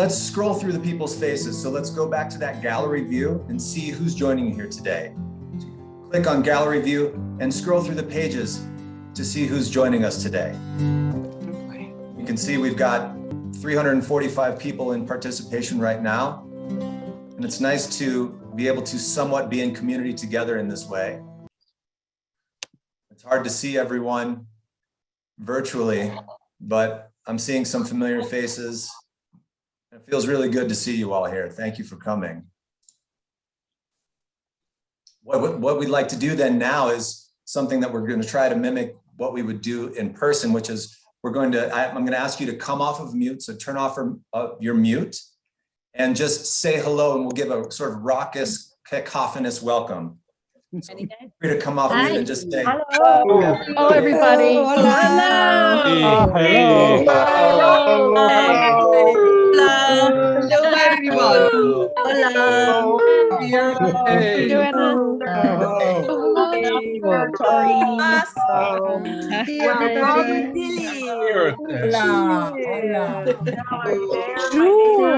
let's scroll through the people's faces. So let's go back to that gallery view and see who's joining you here today. Click on gallery view and scroll through the pages to see who's joining us today. You can see we've got 345 people in participation right now. And it's nice to be able to somewhat be in community together in this way. It's hard to see everyone virtually, but I'm seeing some familiar faces. It feels really good to see you all here. Thank you for coming. What we'd like to do then now is something that we're going to try to mimic what we would do in person, which is I'm going to ask you to come off of mute. So turn off your mute and just say hello, and we'll give a sort of raucous, cacophonous welcome. So feel free to come off mute and just say hello. Hello, everybody. Hello. Hello. Hello, everyone. Hello. Joanna.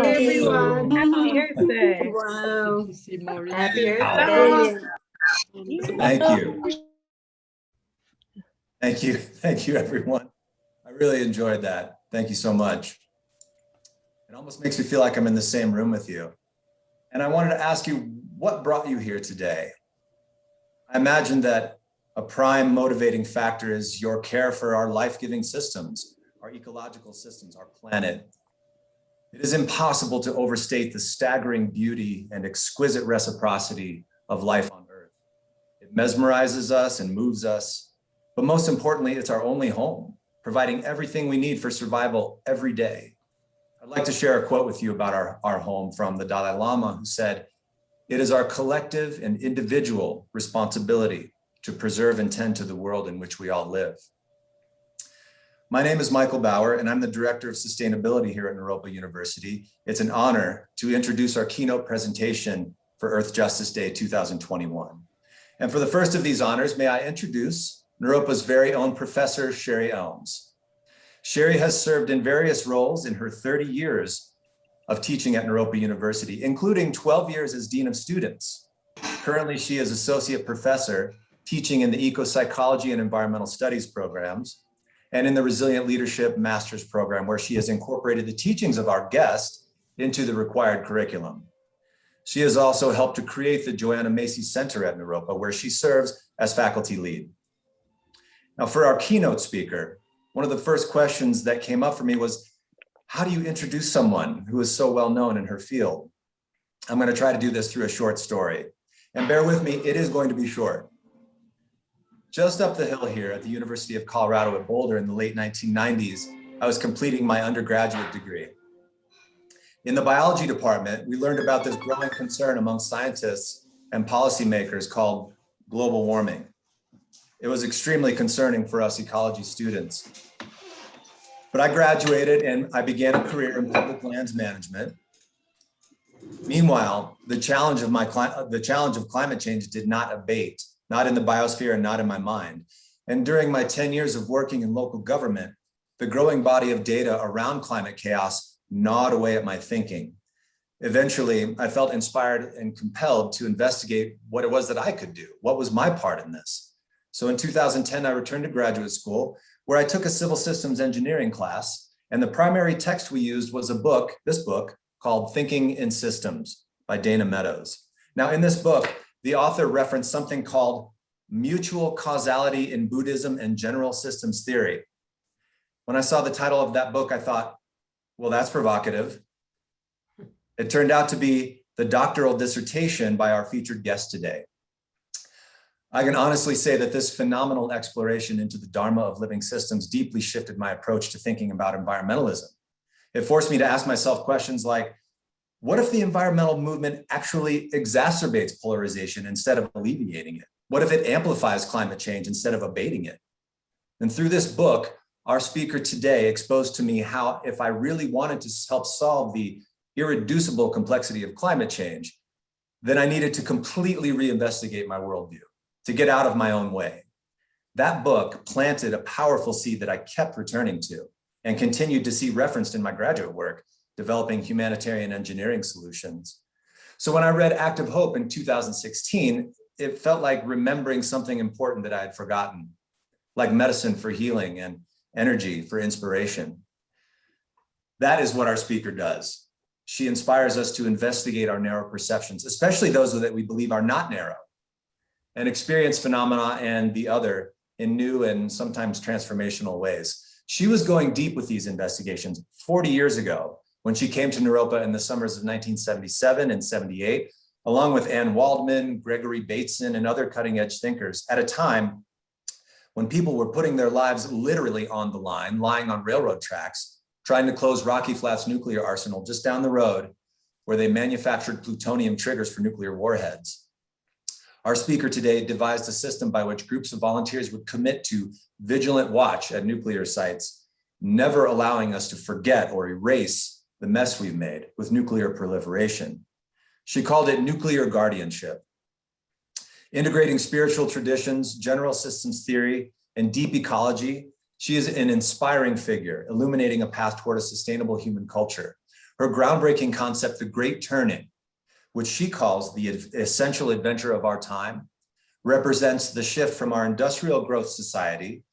Everyone. Happy Earth Day. Wow. Happy Earth Day. thank you. Thank you, everyone. I really enjoyed that. Thank you so much. It almost makes me feel like I'm in the same room with you. And I wanted to ask you, what brought you here today? I imagine that a prime motivating factor is your care for our life-giving systems, our ecological systems, our planet. It is impossible to overstate the staggering beauty and exquisite reciprocity of life on Earth. It mesmerizes us and moves us, but most importantly, it's our only home, providing everything we need for survival every day. I'd like to share a quote with you about our home from the Dalai Lama, who said, "It is our collective and individual responsibility to preserve and tend to the world in which we all live." My name is Michael Bauer, and I'm the Director of Sustainability here at Naropa University. It's an honor to introduce our keynote presentation for Earth Justice Day 2021. And for the first of these honors, may I introduce Naropa's very own Professor Sherry Ellms. Sherry has served in various roles in her 30 years of teaching at Naropa University, including 12 years as Dean of Students. Currently, she is Associate Professor teaching in the Eco-Psychology and Environmental Studies programs and in the Resilient Leadership Master's program, where she has incorporated the teachings of our guest into the required curriculum. She has also helped to create the Joanna Macy Center at Naropa, where she serves as faculty lead. Now, for our keynote speaker, one of the first questions that came up for me was, how do you introduce someone who is so well known in her field? I'm going to try to do this through a short story. And bear with me, it is going to be short. Just up the hill here at the University of Colorado at Boulder in the late 1990s, I was completing my undergraduate degree. In the biology department, we learned about this growing concern among scientists and policymakers called global warming. It was extremely concerning for us ecology students. But I graduated and I began a career in public lands management. Meanwhile, the challenge of climate change did not abate, not in the biosphere and not in my mind. And during my 10 years of working in local government, the growing body of data around climate chaos gnawed away at my thinking. Eventually, I felt inspired and compelled to investigate what it was that I could do. What was my part in this? So in 2010, I returned to graduate school, where I took a civil systems engineering class, and the primary text we used was this book called Thinking in Systems by Dana Meadows. Now, in this book, the author referenced something called mutual causality in Buddhism and general systems theory. When I saw the title of that book, I thought, well, that's provocative. It turned out to be the doctoral dissertation by our featured guest today. I can honestly say that this phenomenal exploration into the Dharma of living systems deeply shifted my approach to thinking about environmentalism. It forced me to ask myself questions like, what if the environmental movement actually exacerbates polarization instead of alleviating it? What if it amplifies climate change instead of abating it? And through this book, our speaker today exposed to me how, if I really wanted to help solve the irreducible complexity of climate change, then I needed to completely reinvestigate my worldview, to get out of my own way. That book planted a powerful seed that I kept returning to and continued to see referenced in my graduate work developing humanitarian engineering solutions. So when I read Act of Hope in 2016, it felt like remembering something important that I had forgotten, like medicine for healing and energy for inspiration. That is what our speaker does. She inspires us to investigate our narrow perceptions, especially those that we believe are not narrow, and experience phenomena and the other in new and sometimes transformational ways. She was going deep with these investigations 40 years ago when she came to Naropa in the summers of 1977 and 78, along with Anne Waldman, Gregory Bateson, and other cutting-edge thinkers at a time when people were putting their lives literally on the line, lying on railroad tracks, trying to close Rocky Flats nuclear arsenal just down the road where they manufactured plutonium triggers for nuclear warheads. Our speaker today devised a system by which groups of volunteers would commit to vigilant watch at nuclear sites, never allowing us to forget or erase the mess we've made with nuclear proliferation. She called it nuclear guardianship. Integrating spiritual traditions, general systems theory, and deep ecology, she is an inspiring figure, illuminating a path toward a sustainable human culture. Her groundbreaking concept, the Great Turning, which she calls the essential adventure of our time, represents the shift from our industrial growth society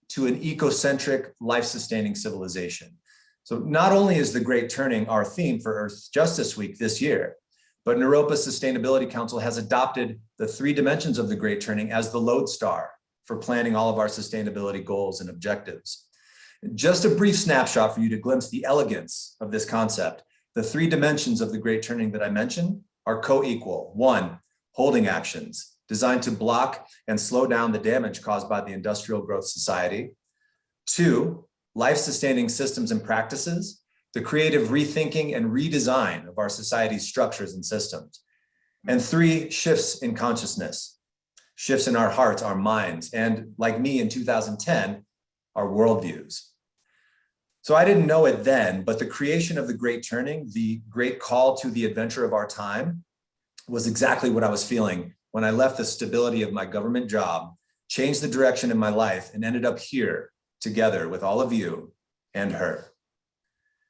to an ecocentric, life-sustaining civilization. So not only is the Great Turning our theme for Earth Justice Week this year, but Naropa Sustainability Council has adopted the 3 dimensions of the Great Turning as the lodestar for planning all of our sustainability goals and objectives. Just a brief snapshot for you to glimpse the elegance of this concept. The 3 dimensions of the Great Turning that I mentioned are co-equal. 1, holding actions designed to block and slow down the damage caused by the industrial growth society. 2, life-sustaining systems and practices, the creative rethinking and redesign of our society's structures and systems. And 3, shifts in consciousness, shifts in our hearts, our minds, and like me in 2010, our worldviews. So I didn't know it then, but the creation of the Great Turning, the great call to the adventure of our time, was exactly what I was feeling when I left the stability of my government job, changed the direction in my life, and ended up here together with all of you and her.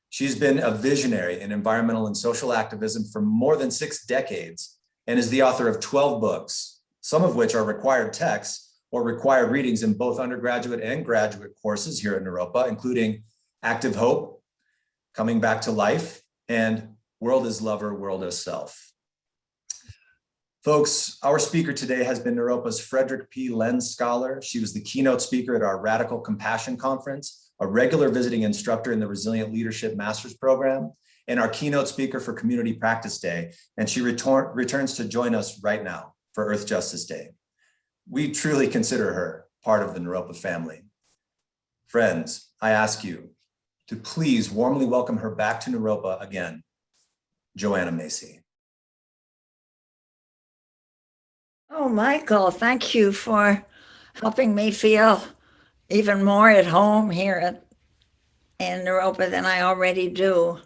She's been a visionary in environmental and social activism for more than 6 decades and is the author of 12 books, some of which are required texts or required readings in both undergraduate and graduate courses here at Naropa, including Act of Hope, Coming Back to Life, and World is Lover, World is Self. Folks, our speaker today has been Naropa's Frederick P. Lenz Scholar. She was the keynote speaker at our Radical Compassion Conference, a regular visiting instructor in the Resilient Leadership Master's Program, and our keynote speaker for Community Practice Day. And she returns to join us right now for Earth Justice Day. We truly consider her part of the Naropa family. Friends, I ask you to please warmly welcome her back to Naropa again, Joanna Macy. Oh, Michael, thank you for helping me feel even more at home here in Naropa than I already do.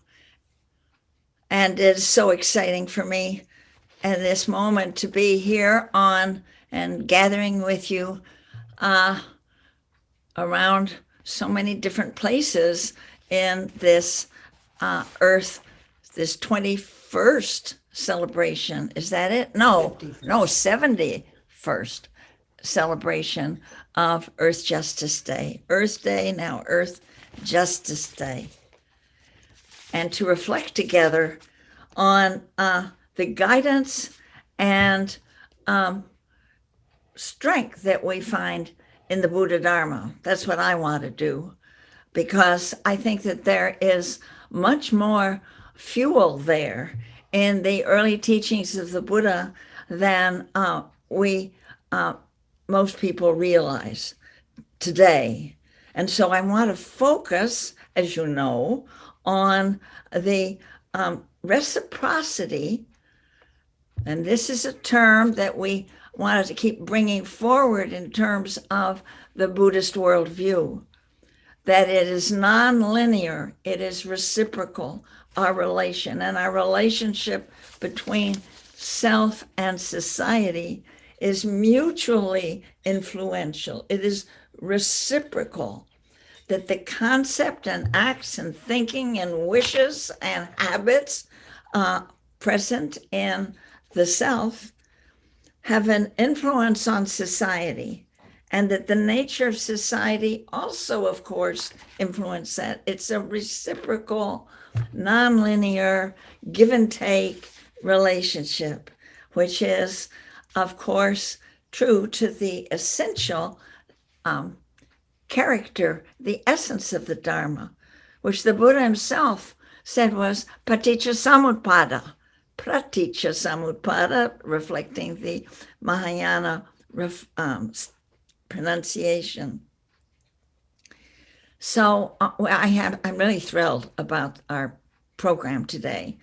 And it's so exciting for me at this moment to be here on and gathering with you around so many different places in this Earth, this 21st celebration. Is that it? No, 71st celebration of Earth Justice Day. Earth Day, now Earth Justice Day. And to reflect together on the guidance and strength that we find in the Buddha Dharma. That's what I want to do, because I think that there is much more fuel there in the early teachings of the Buddha than most people realize today. And so I want to focus, as you know, on the reciprocity. And this is a term that we wanted to keep bringing forward in terms of the Buddhist worldview, that it is non-linear, it is reciprocal, our relation, and our relationship between self and society is mutually influential. It is reciprocal, that the concept and acts and thinking and wishes and habits present in the self have an influence on society, and that the nature of society also, of course, influence that. It's a reciprocal, nonlinear, give and take relationship, which is, of course, true to the essential character, the essence of the Dharma, which the Buddha himself said was paticca samutpada, praticca samutpada, reflecting the Mahayana pronunciation. So I'm really thrilled about our program today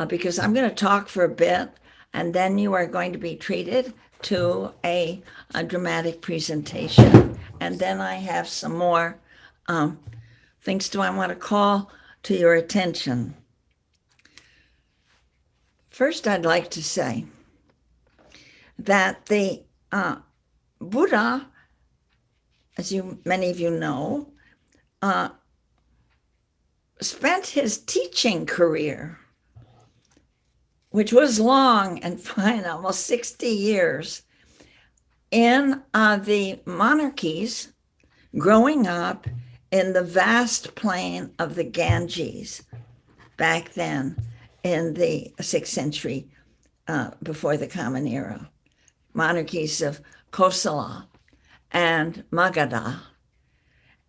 because I'm going to talk for a bit, and then you are going to be treated to a dramatic presentation. And then I have some more things I want to call to your attention. First, I'd like to say that the Buddha, as many of you know, spent his teaching career, which was long and fine, almost 60 years, in the monarchies, growing up in the vast plain of the Ganges back then in the 6th century before the Common Era, monarchies of Kosala and Magadha,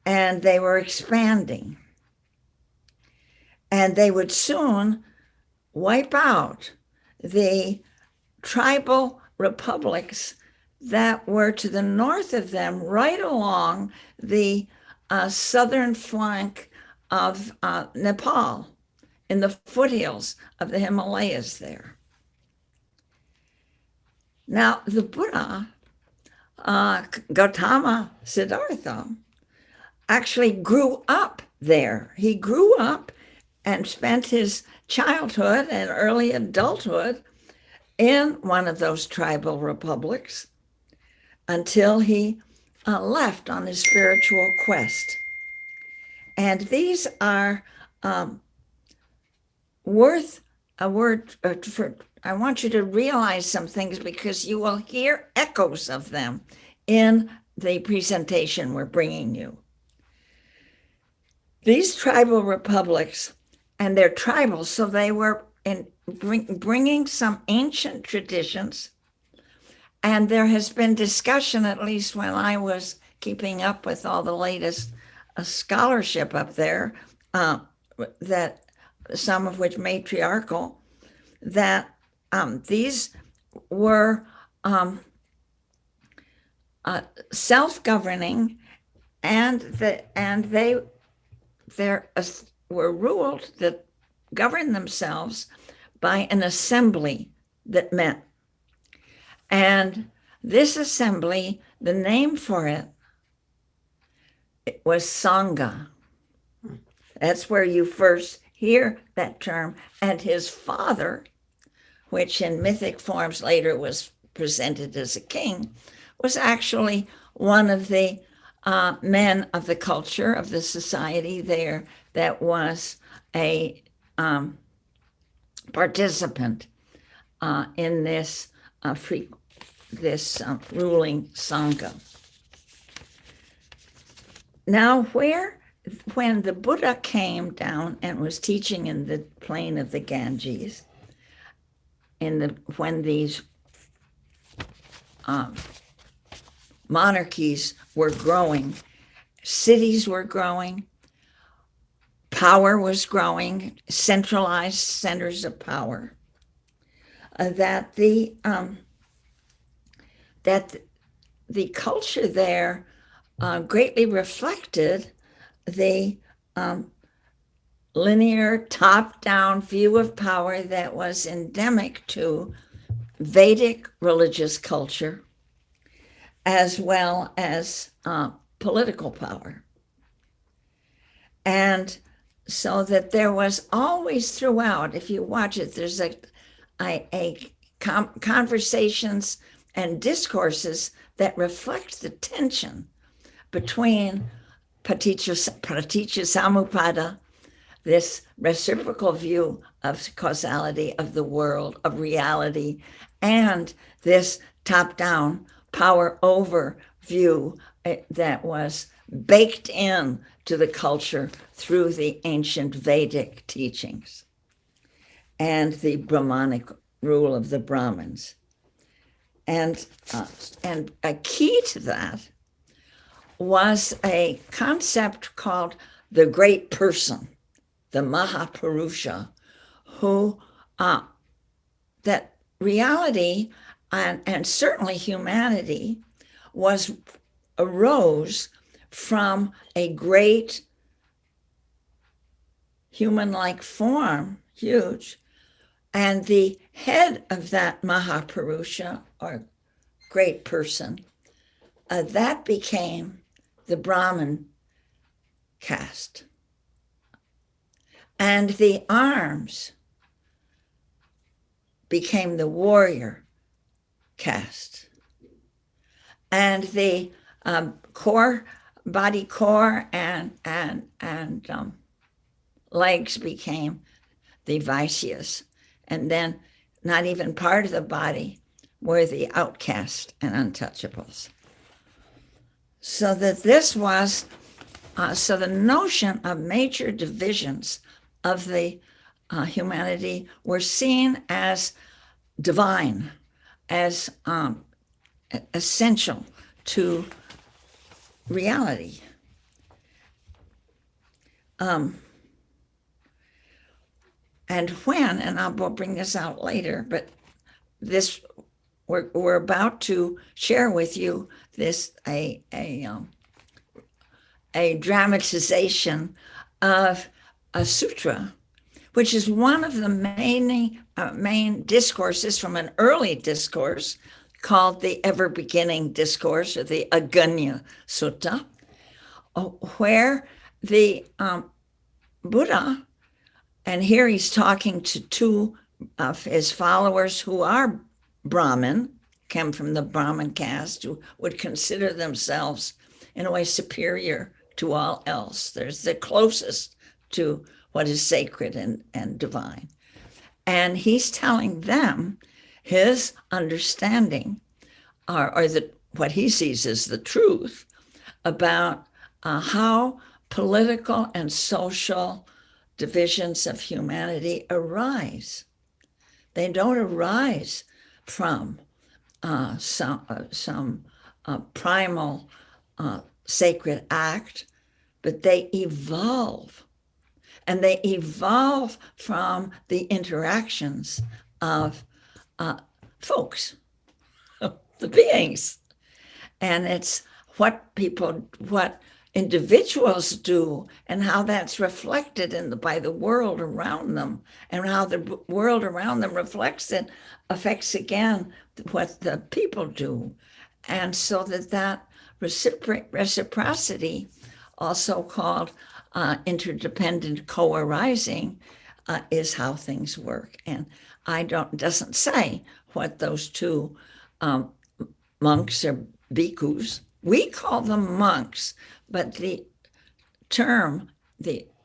and they were expanding. And they would soon wipe out the tribal republics that were to the north of them, right along the southern flank of Nepal, in the foothills of the Himalayas there. Now, the Buddha, Gautama Siddhartha, actually grew up there. He grew up and spent his childhood and early adulthood in one of those tribal republics until he left on his spiritual quest. And these are worth a word for. I want you to realize some things because you will hear echoes of them in the presentation we're bringing you. These tribal republics, and they're tribal, so they were bringing some ancient traditions. And there has been discussion, at least when I was keeping up with all the latest scholarship up there, that some of which matriarchal, that these were self-governing, and they were ruled, that governed themselves by an assembly that met. And this assembly, the name for it was Sangha. That's where you first hear that term. And his father, which in mythic forms later was presented as a king, was actually one of the men of the culture, of the society there, that was a participant in this ruling Sangha. Now, when the Buddha came down and was teaching in the plain of the Ganges, when these monarchies were growing, cities were growing, power was growing, centralized centers of power, that the culture there greatly reflected the linear top-down view of power that was endemic to Vedic religious culture, as well as political power. And so that there was always throughout, if you watch it, there's conversations and discourses that reflect the tension between Praticca Samuppada, this reciprocal view of causality of the world, of reality, and this top-down power over view that was baked in to the culture through the ancient Vedic teachings and the Brahmanic rule of the Brahmins. And a key to that was a concept called the great person, the Mahapurusha, who that reality and certainly humanity arose from a great human-like form, huge, and the head of that Mahapurusha, or great person, that became the Brahmin caste. And the arms became the warrior caste. And the body core and legs became the Vaisyas. And then not even part of the body were the outcasts and untouchables. So that this was, so the notion of major divisions of the humanity were seen as divine, as essential to reality. And I will bring this out later, but this we're about to share with you this a dramatization of a sutra, which is one of the main discourses from an early discourse called the Ever Beginning Discourse, or the Aganya Sutta, where the Buddha, and here he's talking to two of his followers who are Brahmin, came from the Brahmin caste, who would consider themselves in a way superior to all else. There's the closest to what is sacred and divine. And he's telling them his understanding, or what he sees as the truth about how political and social divisions of humanity arise. They don't arise from some primal sacred act, but they evolve. And they evolve from the interactions of folks, the beings. And it's what individuals do and how that's reflected by the world around them, and how the world around them affects again what the people do. And so that reciprocity, also called interdependent co-arising, is how things work. And doesn't say what those two monks or bhikkhus, we call them monks, but the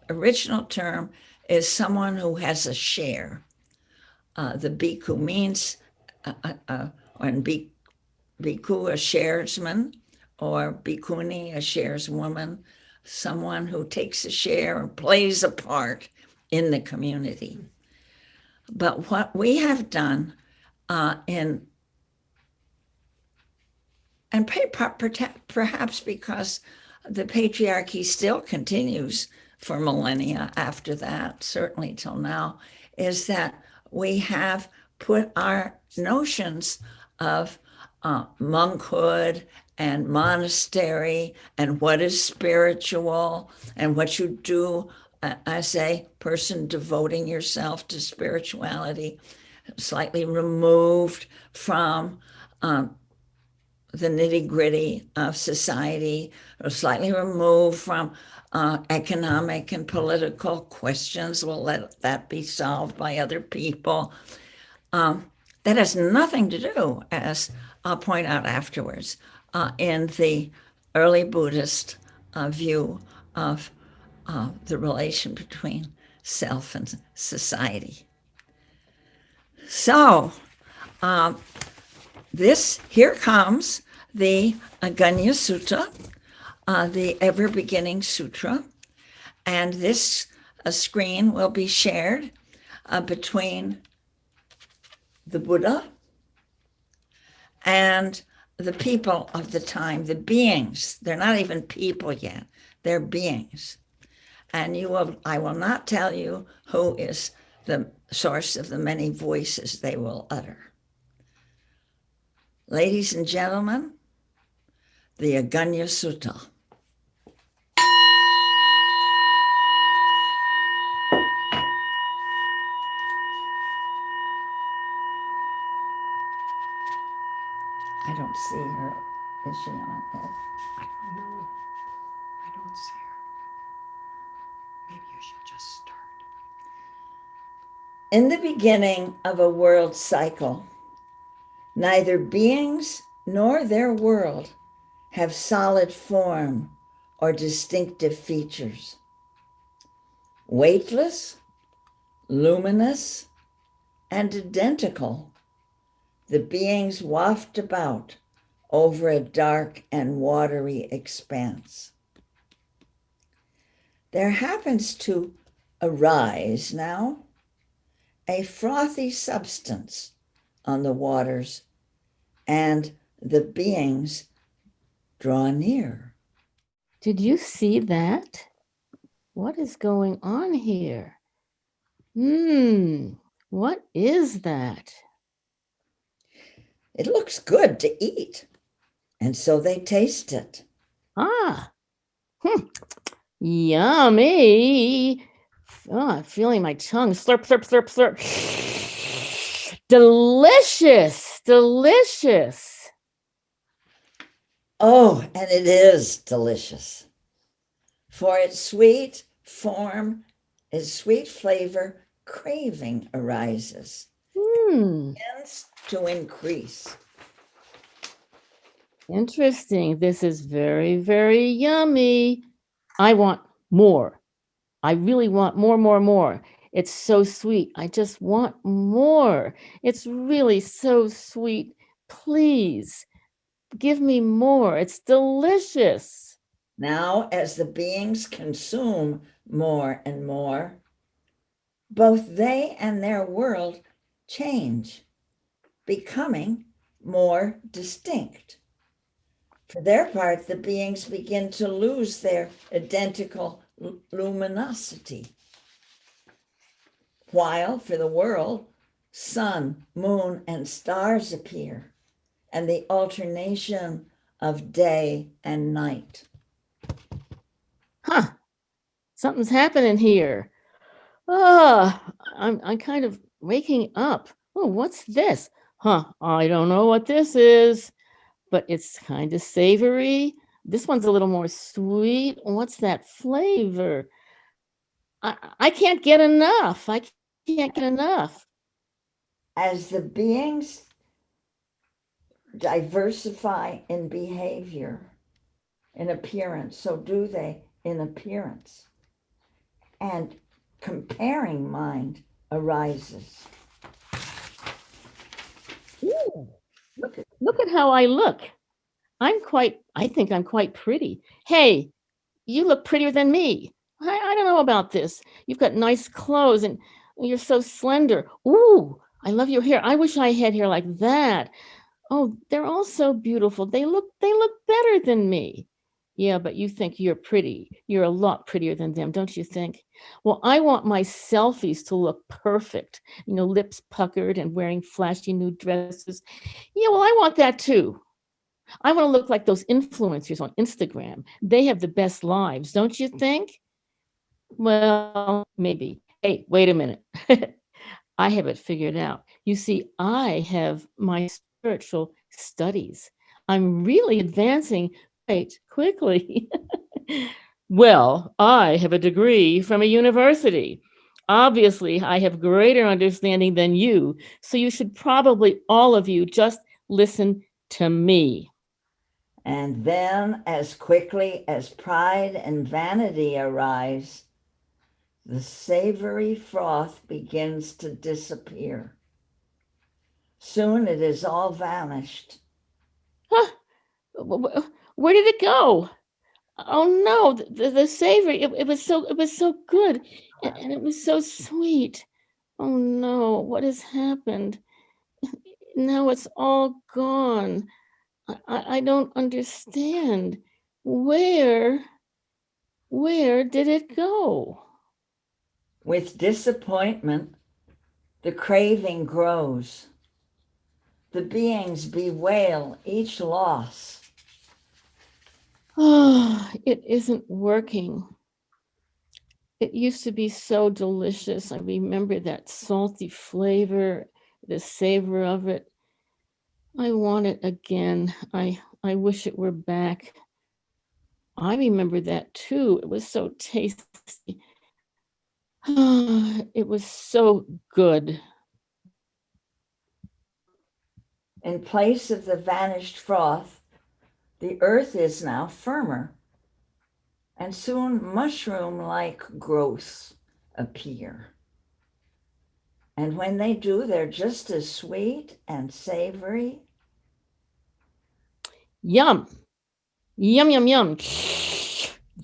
original term is someone who has a share. The bhikkhu means, and bhikkhu, a sharesman, or bhikkhuni, a shareswoman, someone who takes a share or plays a part in the community. But what we have done and perhaps because the patriarchy still continues for millennia after that, certainly till now, is that we have put our notions of monkhood and monastery and what is spiritual and what you do as a person devoting yourself to spirituality, slightly removed from the nitty-gritty of society, or slightly removed from economic and political questions. We'll let that be solved by other people. That has nothing to do, as I'll point out afterwards, in the early Buddhist view of the relation between self and society. So here comes the Aganya Sutta, the ever beginning sutra, and this screen will be shared between the Buddha and the people of the time, the beings. They're not even people yet, they're beings. And I will not tell you who is the source of the many voices they will utter. Ladies and gentlemen, the Aganya Sutta. I don't see her. Is she on it? I don't know. I don't see her. Maybe I should just start. In the beginning of a world cycle, neither beings nor their world have solid form or distinctive features. Weightless, luminous, and identical, the beings waft about over a dark and watery expanse. There happens to arise now a frothy substance on the waters, and the beings draw near. Did you see that? What is going on here? What is that? It looks good to eat, and so they taste it. Ah, yummy. Oh, I'm feeling my tongue. Slurp, slurp, slurp, slurp. Delicious, delicious. Oh, and it is delicious. For its sweet form, its sweet flavor, craving arises, begins to increase. Interesting. This is very, very yummy. I want more. I really want more, more, more. It's so sweet. I just want more. It's really so sweet. Please give me more. It's delicious. Now, as the beings consume more and more, both they and their world change, becoming more distinct. For their part, the beings begin to lose their identical luminosity, while for the world, sun, moon, and stars appear, and the alternation of day and night. Huh. Something's happening here. Oh, I'm kind of waking up. Oh, what's this? Huh, I don't know what this is, but it's kind of savory. This one's a little more sweet. What's that flavor? I can't get enough. I can't get enough. As the beings diversify in behavior, in appearance, so do they in appearance. And comparing mind arises. Ooh, look at how I look. I think I'm quite pretty. Hey, you look prettier than me. I don't know about this. You've got nice clothes and you're so slender. Ooh, I love your hair. I wish I had hair like that. Oh, they're all so beautiful. They look better than me. Yeah, but you think you're pretty. You're a lot prettier than them, don't you think? Well, I want my selfies to look perfect. Lips puckered and wearing flashy new dresses. Yeah, well, I want that too. I want to look like those influencers on Instagram. They have the best lives, don't you think? Well, maybe. Hey, wait a minute. I have it figured out. You see, I have my spiritual studies. I'm really advancing quite quickly. Well, I have a degree from a university. Obviously, I have greater understanding than you, so you should probably all of you just listen to me. And then, as quickly as pride and vanity arise, the savory froth begins to disappear. Soon it is all vanished. Huh? Where did it go? Oh no, the savory, it was so good, and it was so sweet. Oh no, what has happened? Now it's all gone. I don't understand. Where did it go? With disappointment, the craving grows. The beings bewail each loss. Oh, it isn't working. It used to be so delicious. I remember that salty flavor, the savor of it. I want it again. I wish it were back. I remember that too. It was so tasty. It was so good. In place of the vanished froth, the earth is now firmer, and soon mushroom-like growths appear. And when they do, they're just as sweet and savory. Yum, yum, yum, yum.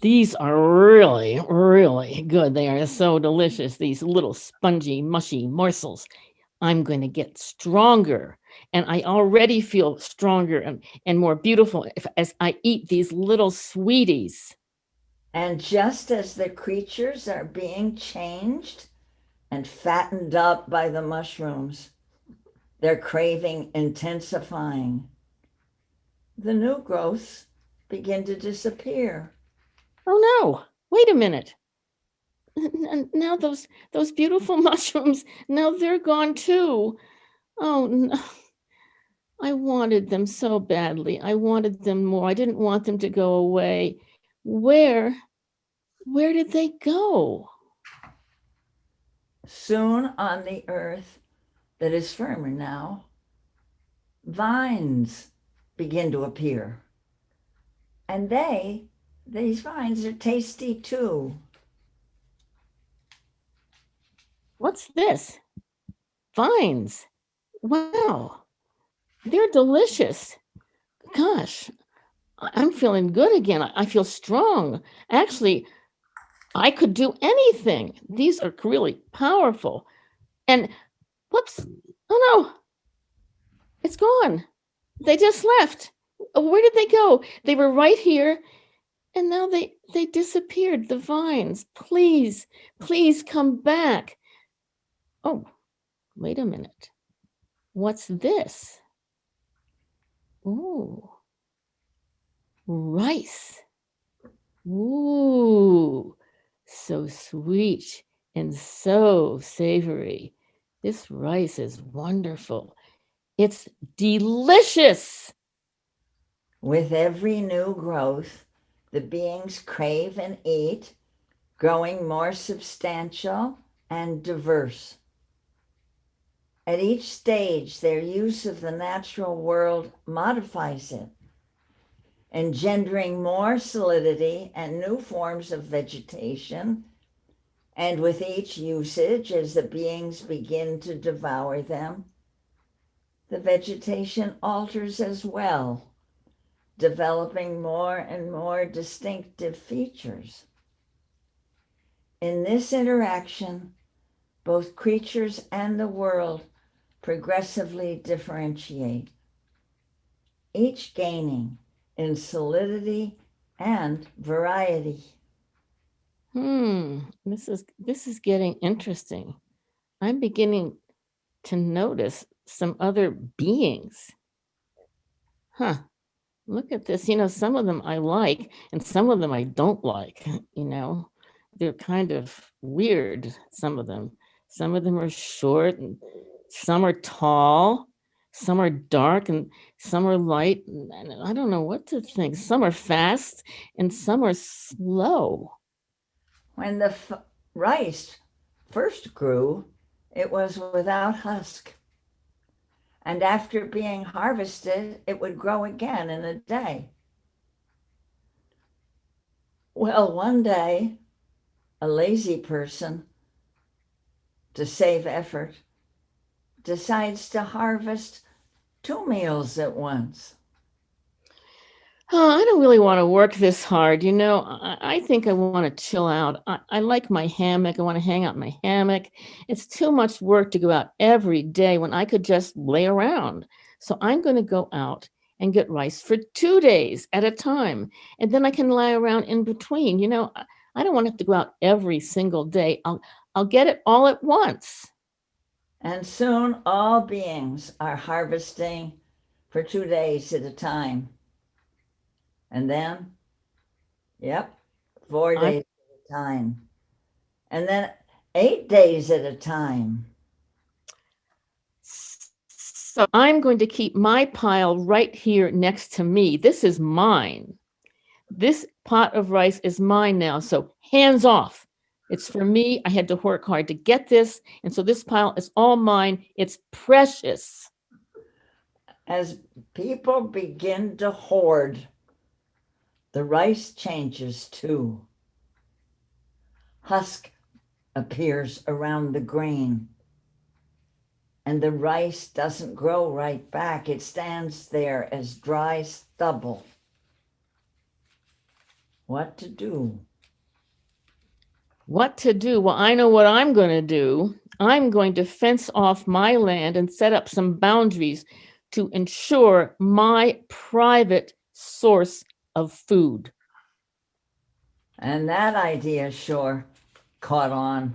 These are really, really good. They are so delicious, these little spongy, mushy morsels. I'm going to get stronger. And I already feel stronger and more beautiful as I eat these little sweeties. And just as the creatures are being changed and fattened up by the mushrooms, their craving intensifying, the new growths begin to disappear. Oh no, wait a minute. Now those beautiful mushrooms, now they're gone too. Oh no. I wanted them so badly. I wanted them more. I didn't want them to go away. Where did they go? Soon on the earth that is firmer now, vines begin to appear. And these vines are tasty too. What's this? Vines. Wow, they're delicious. Gosh, I'm feeling good again. I feel strong. Actually, I could do anything. These are really powerful. And whoops, oh no, it's gone. They just left. Where did they go? They were right here, and now they disappeared. The vines. Please, please come back. Oh, wait a minute. What's this? Ooh, rice. Ooh, so sweet and so savory. This rice is wonderful. It's delicious. With every new growth, the beings crave and eat, growing more substantial and diverse. At each stage, their use of the natural world modifies it, engendering more solidity and new forms of vegetation. And with each usage, as the beings begin to devour them, the vegetation alters as well, developing more and more distinctive features. In this interaction, both creatures and the world progressively differentiate, each gaining in solidity and variety. This is getting interesting. I'm beginning to notice some other beings. Huh. Look at this. Some of them I like and some of them I don't like. They're kind of weird, some of them. Some of them are short and some are tall, some are dark and some are light. And I don't know what to think. Some are fast and some are slow. When the rice first grew, it was without husk. And after being harvested, it would grow again in a day. Well, one day, a lazy person, to save effort, decides to harvest 2 meals at once. Oh, I don't really want to work this hard. I think I want to chill out. I like my hammock. I want to hang out in my hammock. It's too much work to go out every day when I could just lay around. So I'm going to go out and get rice for 2 days at a time. And then I can lie around in between. I don't want to have to go out every single day. I'll get it all at once. And soon all beings are harvesting for 2 days at a time. And then, 4 days at a time. And then 8 days at a time. So I'm going to keep my pile right here next to me. This is mine. This pot of rice is mine now. So hands off. It's for me. I had to work hard to get this. And so this pile is all mine. It's precious. As people begin to hoard, the rice changes too. Husk appears around the grain, and the rice doesn't grow right back. It stands there as dry stubble. What to do? What to do? Well, I know what I'm going to do. I'm going to fence off my land and set up some boundaries to ensure my private source of food. And that idea sure caught on.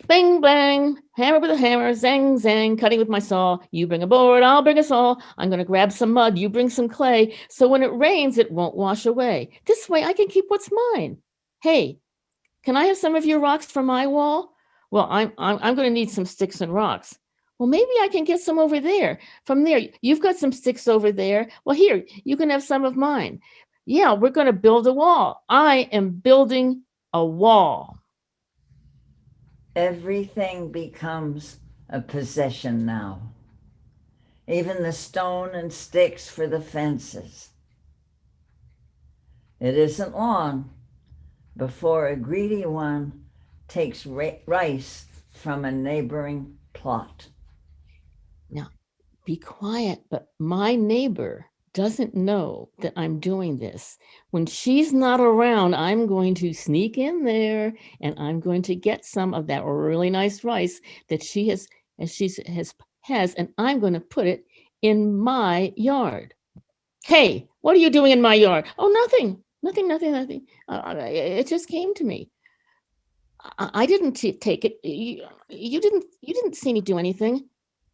Bang, bang, hammer with a hammer, zang, zang, cutting with my saw. You bring a board, I'll bring a saw. I'm going to grab some mud, you bring some clay. So when it rains, it won't wash away. This way I can keep what's mine. Hey, can I have some of your rocks for my wall? Well, I'm going to need some sticks and rocks. Well, maybe I can get some over there. From there, you've got some sticks over there. Well, here, you can have some of mine. Yeah, we're going to build a wall. I am building a wall. Everything becomes a possession now. Even the stone and sticks for the fences. It isn't long before a greedy one takes rice from a neighboring plot. Now, be quiet, but my neighbor doesn't know that I'm doing this. When she's not around, I'm going to sneak in there and I'm going to get some of that really nice rice that she has, and I'm going to put it in my yard. Hey, what are you doing in my yard? Oh, nothing. It just came to me. I didn't take it. You didn't see me do anything.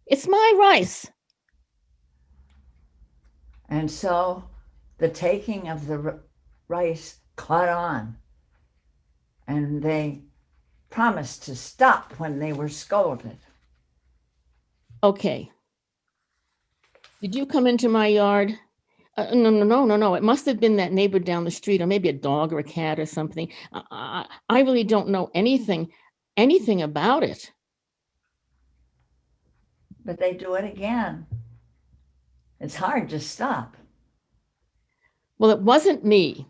It's my rice. And so the taking of the rice caught on, and they promised to stop when they were scolded. Okay. Did you come into my yard? No. It must have been that neighbor down the street, or maybe a dog or a cat or something. I really don't know anything about it. But they do it again. It's hard to stop. Well, it wasn't me.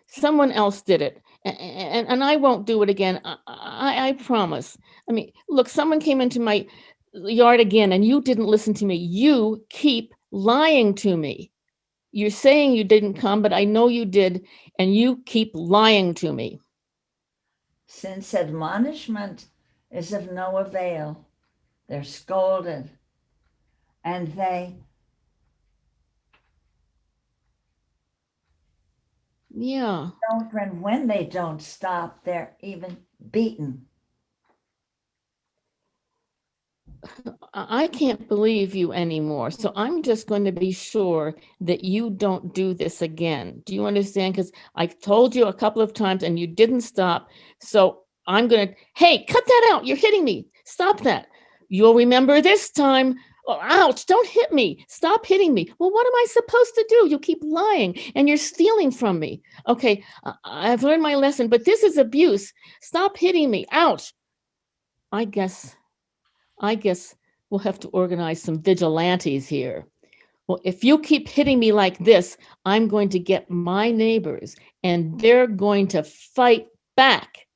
Someone else did it. And I won't do it again. I promise. I mean, look, someone came into my yard again and you didn't listen to me. You keep lying to me. You're saying you didn't come, but I know you did, and you keep lying to me. Since admonishment is of no avail, they're scolded, and they don't, and when they don't stop, they're even beaten. I can't believe you anymore. So I'm just going to be sure that you don't do this again. Do you understand? Because I told you a couple of times and you didn't stop. So I'm going to, hey, cut that out. You're hitting me. Stop that. You'll remember this time. Oh, ouch, don't hit me. Stop hitting me. Well, what am I supposed to do? You keep lying and you're stealing from me. Okay, I've learned my lesson, but this is abuse. Stop hitting me. Ouch. I guess we'll have to organize some vigilantes here. Well, if you keep hitting me like this, I'm going to get my neighbors and they're going to fight back.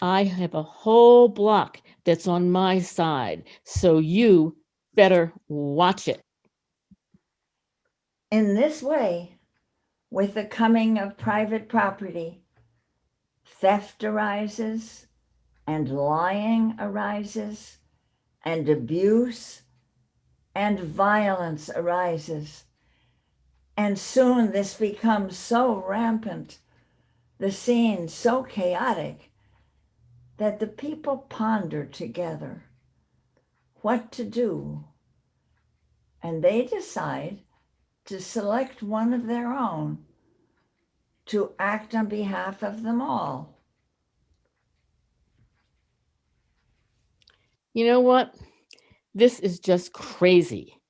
I have a whole block that's on my side, so you better watch it. In this way, with the coming of private property, theft arises, and lying arises, and abuse and violence arises. And soon this becomes so rampant, the scene so chaotic, that the people ponder together what to do. And they decide to select one of their own to act on behalf of them all. You know what? This is just crazy.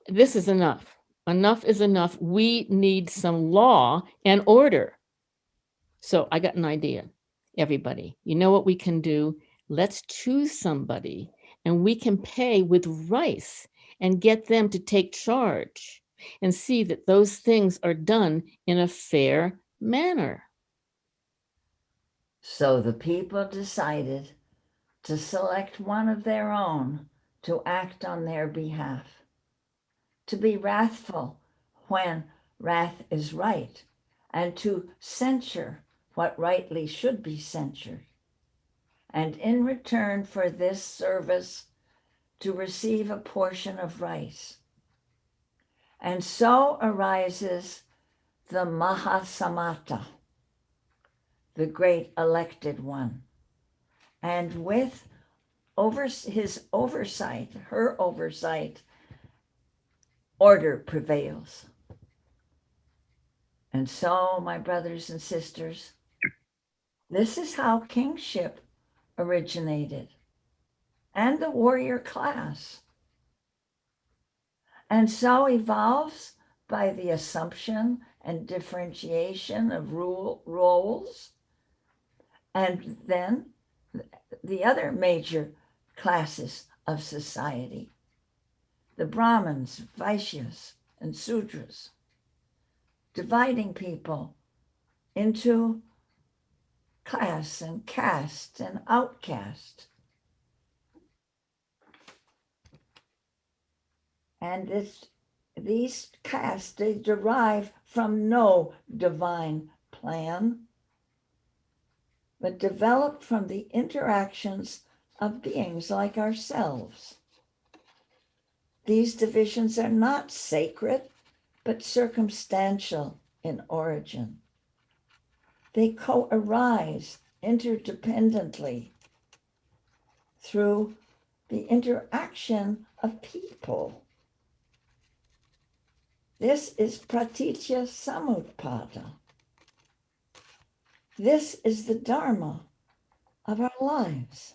This is enough. Enough is enough. We need some law and order. So I got an idea, everybody. You know what we can do? Let's choose somebody and we can pay with rice and get them to take charge and see that those things are done in a fair manner. So the people decided to select one of their own to act on their behalf, to be wrathful when wrath is right, and to censure what rightly should be censured. And in return for this service, to receive a portion of rice. And so arises the Mahasamata, the great elected one. And with his oversight, her oversight, order prevails. And so, my brothers and sisters, this is how kingship originated, and the warrior class. And so evolves by the assumption and differentiation of roles, and then the other major classes of society, the Brahmins, Vaishyas, and Sudras, dividing people into class and caste and outcast. And these castes, they derive from no divine plan, but develop from the interactions of beings like ourselves. These divisions are not sacred, but circumstantial in origin. They co-arise interdependently through the interaction of people. This is pratitya samutpada. This is the dharma of our lives.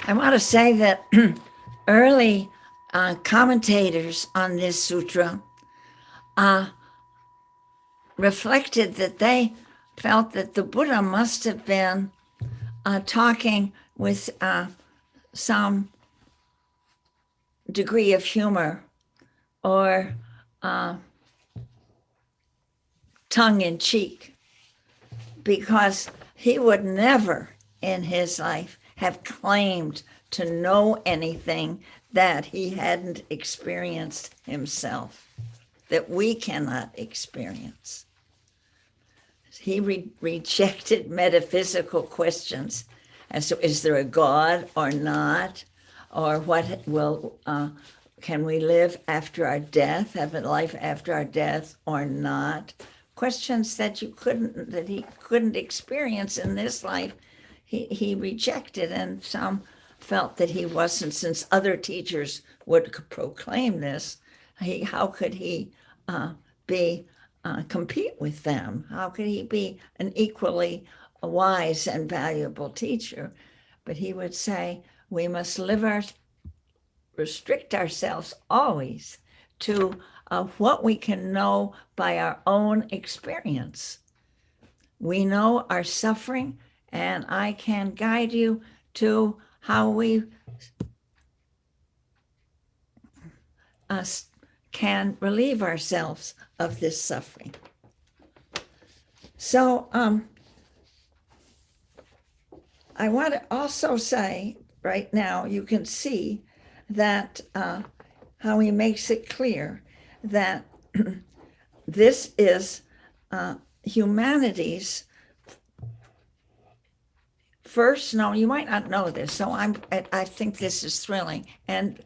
I want to say that early commentators on this sutra reflected that they felt that the Buddha must have been talking with some degree of humor or tongue in cheek, because he would never in his life have claimed to know anything that he hadn't experienced himself, that we cannot experience. He rejected metaphysical questions as to, is there a God or not? Or what will, can we live after our death, have a life after our death or not? Questions that he couldn't experience in this life, he rejected, and some felt that he wasn't, since other teachers would proclaim this, how could he compete with them? How could he be an equally a wise and valuable teacher, but he would say we must restrict ourselves always to what we can know by our own experience. We know our suffering, and I can guide you to how we can relieve ourselves of this suffering. So I want to also say right now, you can see that how he makes it clear that this is humanity's first. No, you might not know this, so I think this is thrilling. And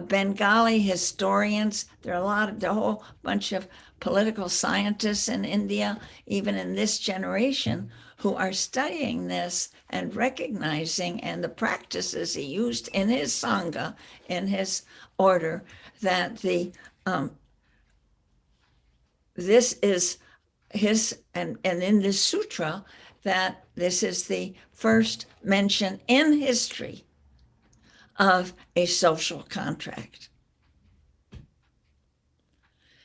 Bengali historians, there are a whole bunch of political scientists in India, even in this generation, who are studying this and recognizing, and the practices he used in his Sangha, in his order, that this is his, and in this sutra, that this is the first mention in history of a social contract.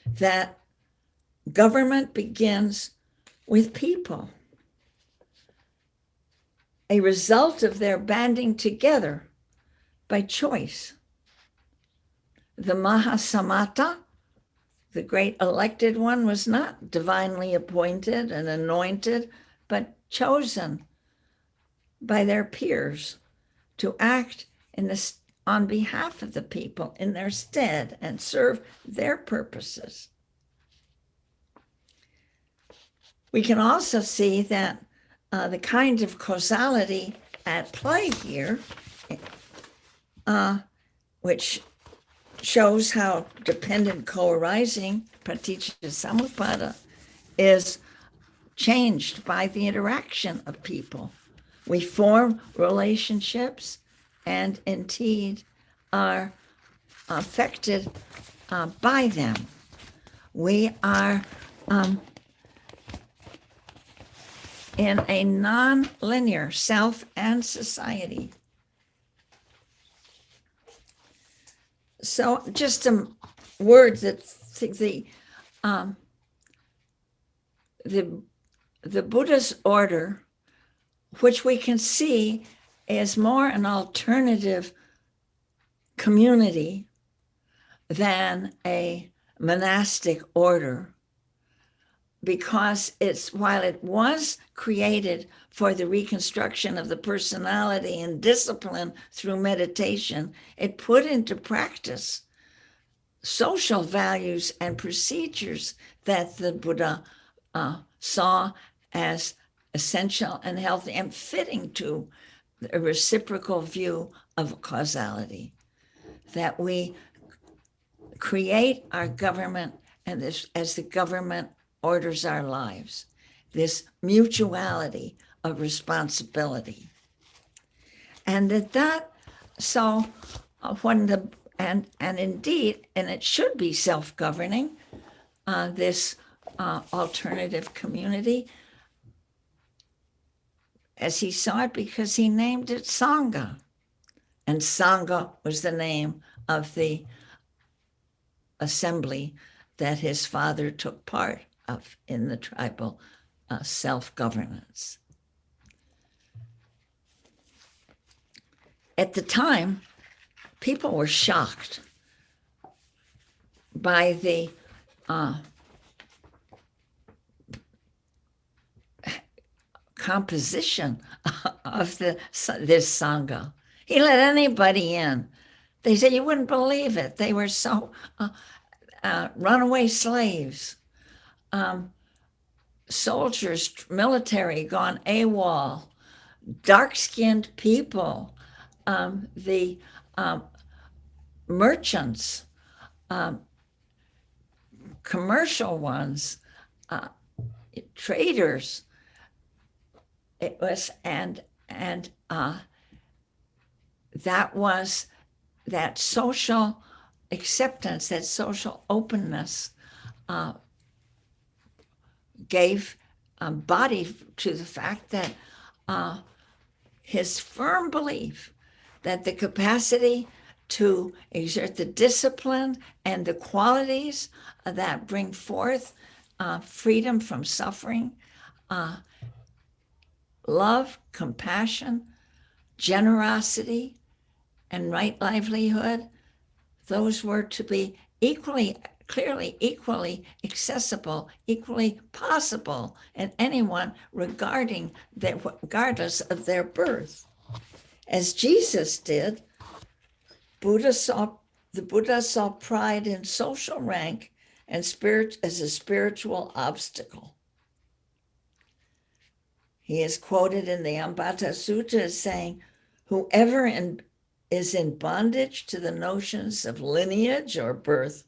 That government begins with people, a result of their banding together by choice. The Mahasamata, the great elected one, was not divinely appointed and anointed, but chosen by their peers to act on behalf of the people in their stead and serve their purposes. We can also see that the kind of causality at play here, which shows how dependent co-arising, Paticca is changed by the interaction of people. We form relationships and indeed are affected by them. We are in a non-linear self and society. So just some words that the Buddha's order, which we can see is more an alternative community than a monastic order, because while it was created for the reconstruction of the personality and discipline through meditation, it put into practice social values and procedures that the Buddha saw as essential and healthy and fitting to a reciprocal view of causality, that we create our government and this as the government orders our lives, this mutuality of responsibility. And so when and indeed, and it should be self-governing, this alternative community, as he saw it, because he named it Sangha. And Sangha was the name of the assembly that his father took part of in the tribal self-governance. At the time, people were shocked by the composition of this Sangha. He let anybody in. They said you wouldn't believe it. They were so runaway slaves, soldiers, military gone AWOL, dark-skinned people, the merchants, commercial ones, traders. It was, and that social acceptance, that social openness gave body to the fact that his firm belief that the capacity to exert the discipline and the qualities that bring forth freedom from suffering, love, compassion, generosity, and right livelihood, those were to be equally, clearly, equally accessible, equally possible in anyone regardless of their birth. As Jesus did, the Buddha saw pride in social rank and spirit as a spiritual obstacle. He is quoted in the Ambata Sutta as saying, whoever is in bondage to the notions of lineage or birth,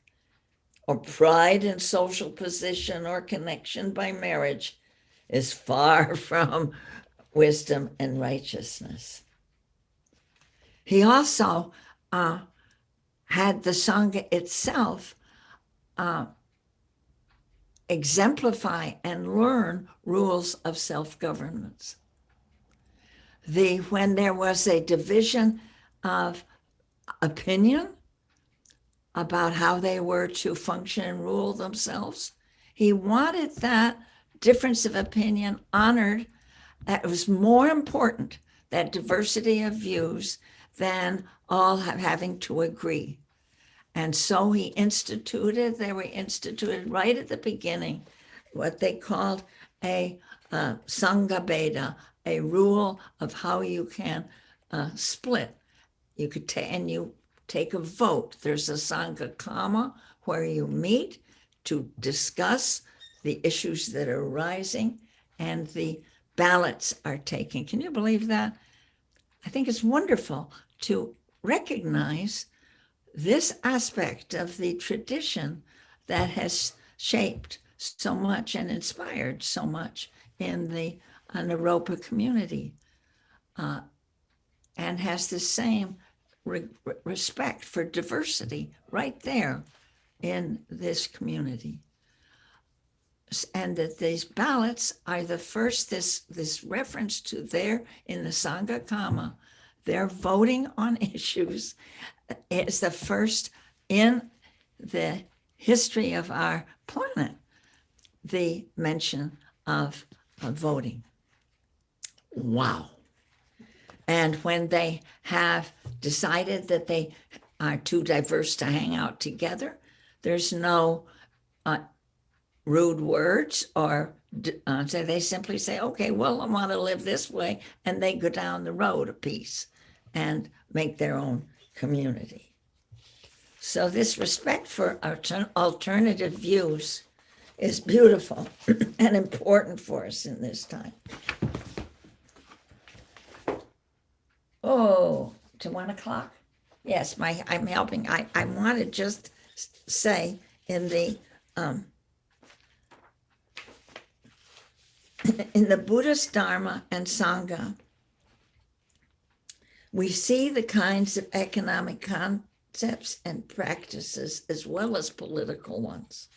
or pride in social position or connection by marriage, is far from wisdom and righteousness. He also had the Sangha itself exemplify and learn rules of self-governance. When there was a division of opinion about how they were to function and rule themselves, he wanted that difference of opinion honored. That it was more important, that diversity of views, than all having to agree. And so they were instituted right at the beginning, what they called a Sangha Beda, a rule of how you can split. You could you take a vote. There's a Sangha Kama where you meet to discuss the issues that are arising, and the ballots are taken. Can you believe that? I think it's wonderful to recognize this aspect of the tradition that has shaped so much and inspired so much in the Naropa community, and has the same respect for diversity right there in this community. And that these ballots are the first, this reference to there in the Sangha Kama, their voting on issues is the first in the history of our planet, the mention of voting. Wow. And when they have decided that they are too diverse to hang out together, there's no rude words, or so they simply say, okay, well, I want to live this way, and they go down the road a piece and make their own community. So this respect for alternative views is beautiful and important for us in this time. Oh, to 1 o'clock? Yes, I'm helping. I want to just say in the Buddhist Dharma and Sangha, we see the kinds of economic concepts and practices, as well as political ones,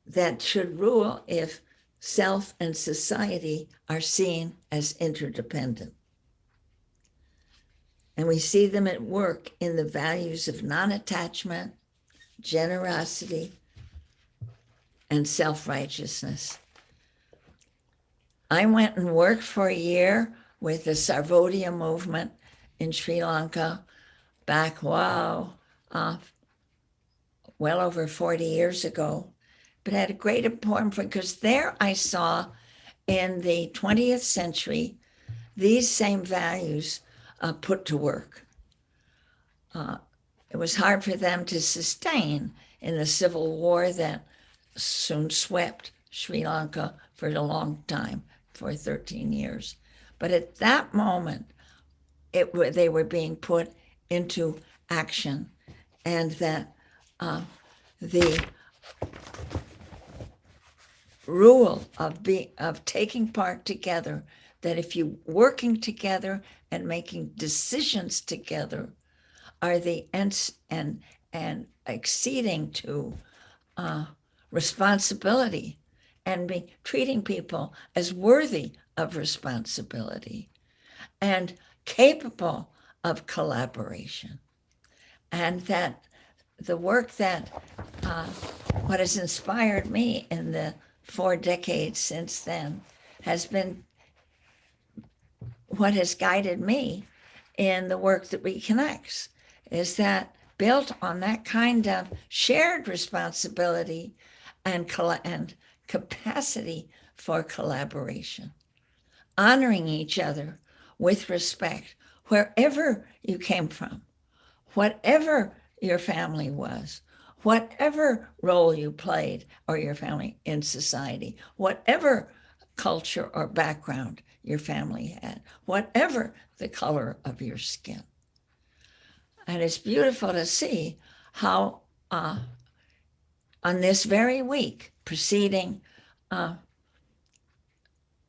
that should rule if self and society are seen as interdependent. And we see them at work in the values of non-attachment, generosity, and self-righteousness. I went and worked for a year with the Sarvodaya movement in Sri Lanka back, well over 40 years ago, but had a great importance because there I saw in the 20th century these same values put to work. It was hard for them to sustain in the civil war that soon swept Sri Lanka for a long time, for 13 years. But at that moment, they were being put into action, and that the rule of taking part together, that if you working together and making decisions together are the and acceding to responsibility and be treating people as worthy of responsibility and capable of collaboration. And that the work that what has inspired me in the 4 decades since then has been what has guided me in the work that reconnects, is that built on that kind of shared responsibility and capacity for collaboration, honoring each other with respect wherever you came from, whatever your family was, whatever role you played or your family in society, whatever culture or background your family had, whatever the color of your skin. And it's beautiful to see how on this very week preceding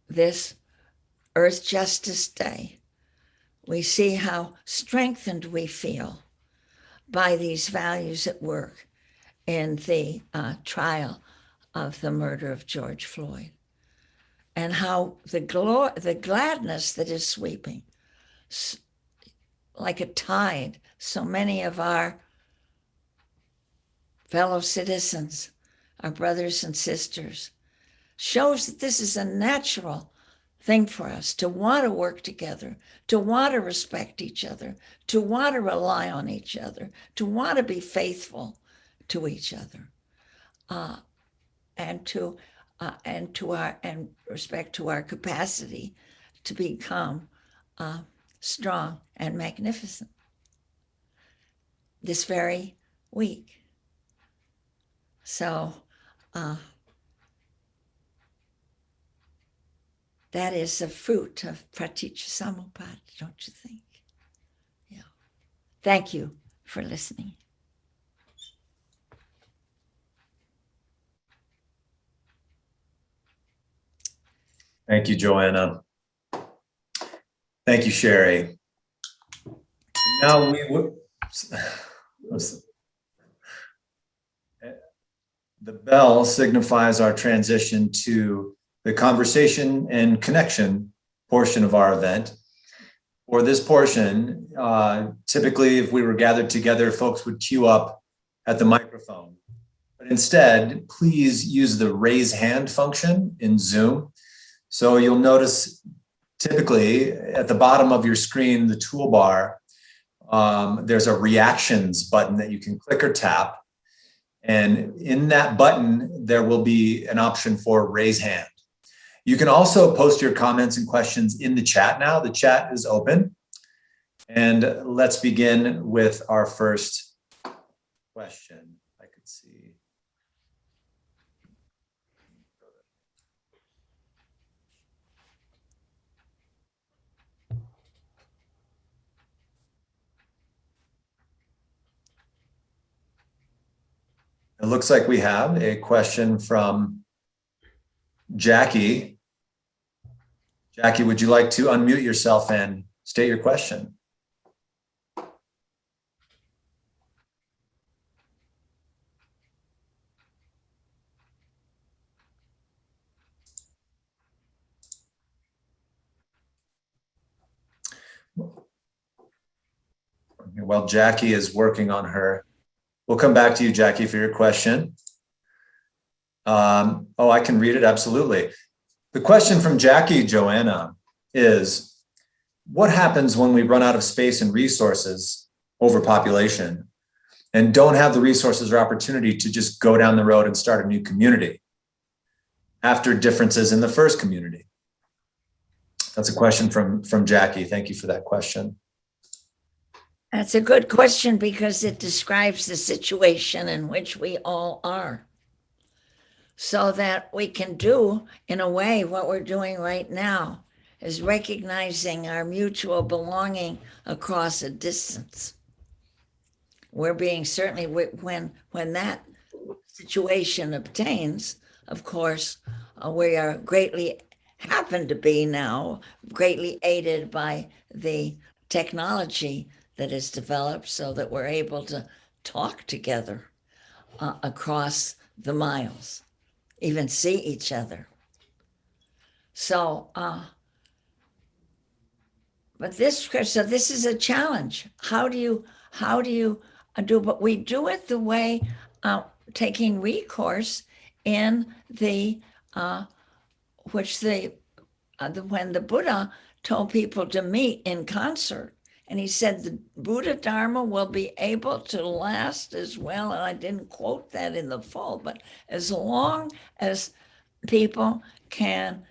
this Earth Justice Day, we see how strengthened we feel by these values at work in the trial of the murder of George Floyd, and how the gladness that is sweeping like a tide so many of our fellow citizens, our brothers and sisters, shows that this is a natural thing for us to want to work together, to want to respect each other, to want to rely on each other, to want to be faithful to each other, and respect to our capacity to become strong and magnificent this very week. So that is a fruit of Praticca, don't you think? Yeah. Thank you for listening. Thank you, Joanna. Thank you, Sherry. Now the bell signifies our transition to the conversation and connection portion of our event. For this portion, typically if we were gathered together, folks would queue up at the microphone. But instead, please use the raise hand function in Zoom. So you'll notice typically at the bottom of your screen, the toolbar, there's a reactions button that you can click or tap. And in that button, there will be an option for raise hand. You can also post your comments and questions in the chat now. The chat is open. And let's begin with our first question. I could see. It looks like we have a question from Jackie. Jackie, would you like to unmute yourself and state your question? While Jackie is working on her, we'll come back to you, Jackie, for your question. Oh, I can read it, absolutely. The question from Jackie, Joanna, is what happens when we run out of space and resources, overpopulation, and don't have the resources or opportunity to just go down the road and start a new community after differences in the first community? That's a question from Jackie. Thank you for that question. That's a good question because it describes the situation in which we all are, so that we can do, in a way, what we're doing right now is recognizing our mutual belonging across a distance. We're being certainly, when that situation obtains, of course, we are happen to be now greatly aided by the technology that is developed so that we're able to talk together across the miles. even see each other. So, but this is a challenge. How do you do? But we do it the way taking recourse in the which when the Buddha told people to meet in concert, and he said the Buddha Dharma will be able to last as well. And I didn't quote that in the full, but as long as people can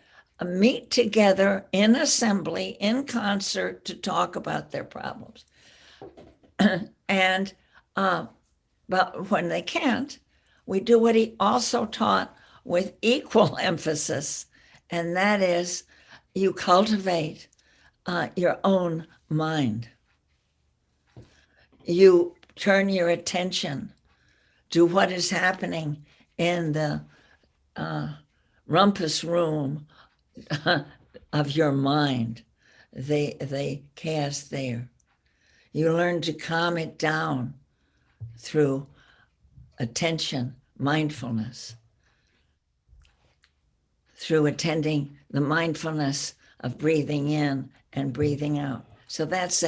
meet together in assembly, in concert, to talk about their problems. And but when they can't, we do what he also taught with equal emphasis, and that is you cultivate your own mind. You turn your attention to what is happening in the rumpus room of your mind, the chaos there. You learn to calm it down through attention, mindfulness, through attending the mindfulness of breathing in and breathing out. So that's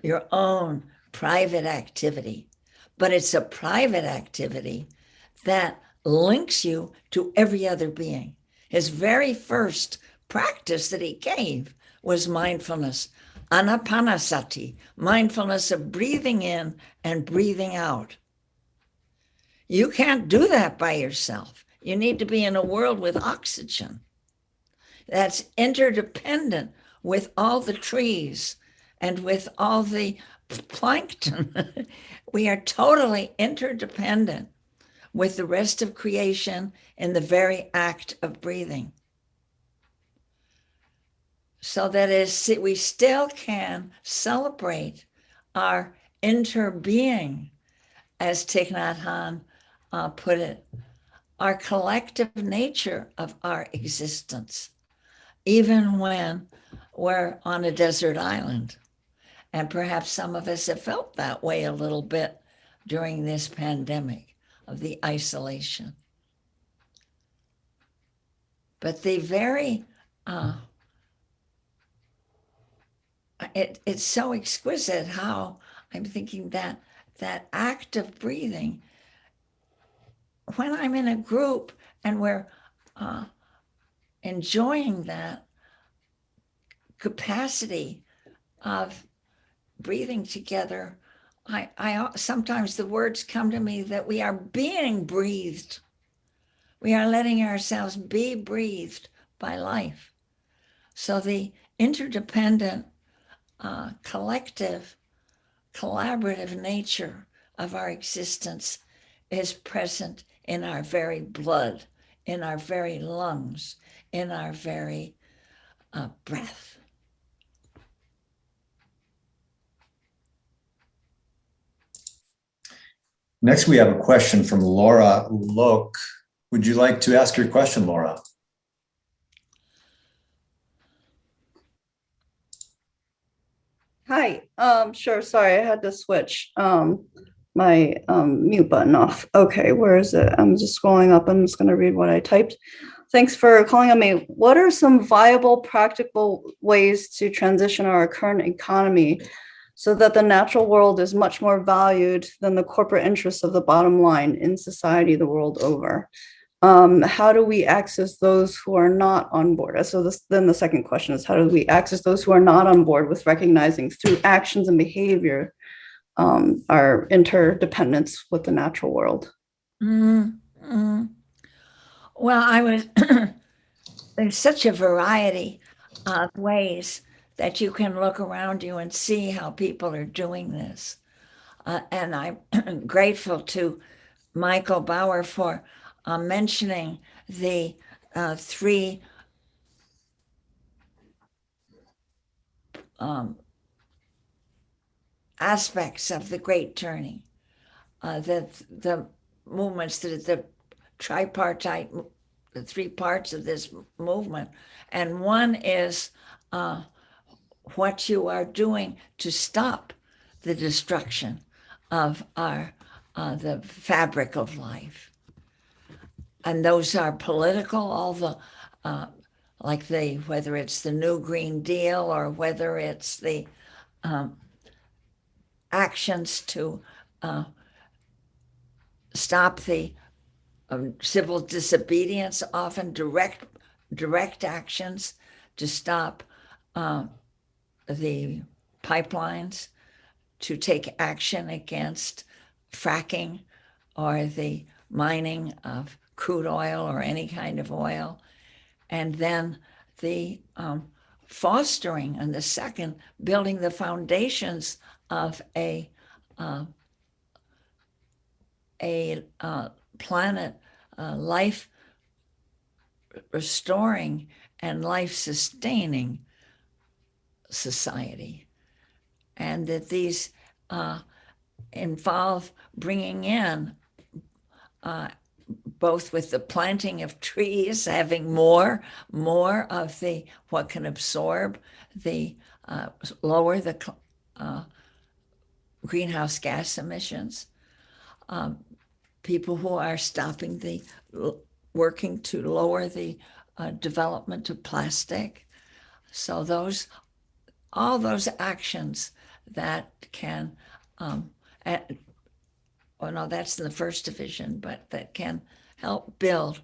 your own private activity, but it's a private activity that links you to every other being. His very first practice that he gave was mindfulness, anapanasati, mindfulness of breathing in and breathing out. You can't do that by yourself. You need to be in a world with oxygen that's interdependent with all the trees and with all the plankton. We are totally interdependent with the rest of creation in the very act of breathing. So that is, we still can celebrate our interbeing, as Thich Nhat Hanh put it, our collective nature of our existence, even when we're on a desert island. And perhaps some of us have felt that way a little bit during this pandemic of the isolation. But the very, it's so exquisite how I'm thinking that act of breathing, when I'm in a group and we're enjoying that capacity of breathing together, I sometimes the words come to me that we are being breathed. We are letting ourselves be breathed by life. So the interdependent, collective, collaborative nature of our existence is present in our very blood, in our very lungs, in our very breath. Next, we have a question from Laura Loke. Would you like to ask your question, Laura? Hi, sure, sorry, I had to switch my mute button off. Okay, where is it? I'm just scrolling up. I'm just gonna read what I typed. Thanks for calling on me. What are some viable, practical ways to transition our current economy so that the natural world is much more valued than the corporate interests of the bottom line in society the world over? How do we access those who are not on board? So then the second question is, how do we access those who are not on board with recognizing through actions and behavior our interdependence with the natural world? Mm-hmm. Well, there's such a variety of ways that you can look around you and see how people are doing this. And I'm grateful to Michael Bauer for mentioning the three aspects of the Great Turning, the movements, the tripartite, the three parts of this movement. And one is what you are doing to stop the destruction of the fabric of life. and those are political, all the, whether it's the New Green Deal or whether it's the actions to stop the civil disobedience, often direct actions to stop the pipelines, to take action against fracking or the mining of crude oil or any kind of oil, and then the fostering, and the second, building the foundations of a planet life restoring and life sustaining society, and that these involve bringing in both with the planting of trees, having more of the what can absorb the lower the greenhouse gas emissions, people who are working to lower the development of plastic. So all those actions that can, that's in the first division, but that can help build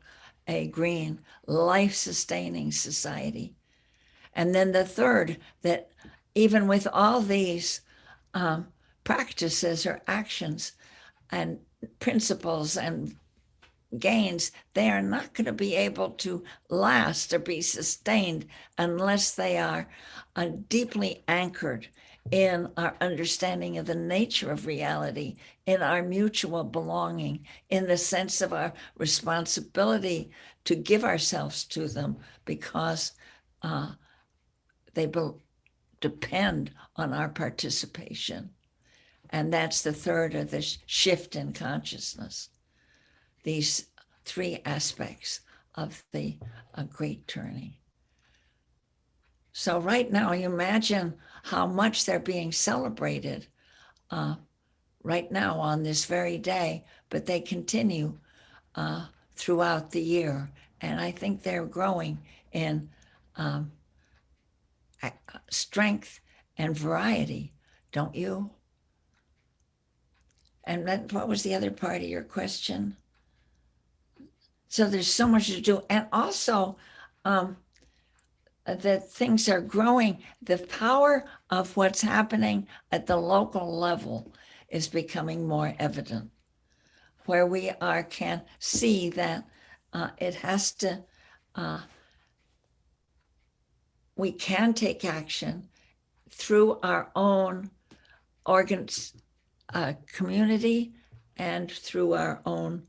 a green, life-sustaining society. And then the third, that even with all these practices or actions and principles and gains, they are not going to be able to last or be sustained unless they are deeply anchored in our understanding of the nature of reality, in our mutual belonging, in the sense of our responsibility to give ourselves to them, because they depend on our participation. And that's the third of the shift in consciousness. These three aspects of the great turning. So right now, you imagine how much they're being celebrated right now on this very day, but they continue throughout the year. And I think they're growing in strength and variety, don't you? And then what was the other part of your question? So there's so much to do. And also that things are growing. The power of what's happening at the local level is becoming more evident, where we can see that it has to, we can take action through our own community and through our own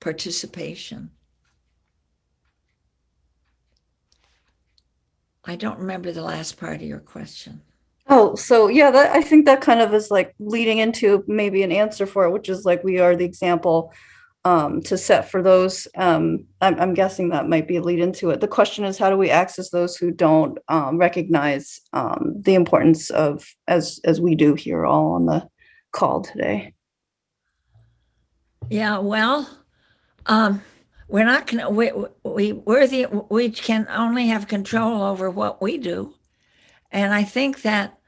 participation. I don't remember the last part of your question. Oh, so yeah, I think that kind of is like leading into maybe an answer for it, which is like we are the example to set for those. I'm guessing that might be a lead into it. The question is, how do we access those who don't recognize the importance of, as we do here all on the call today? Yeah, well, we're not gonna, we can only have control over what we do. And I think that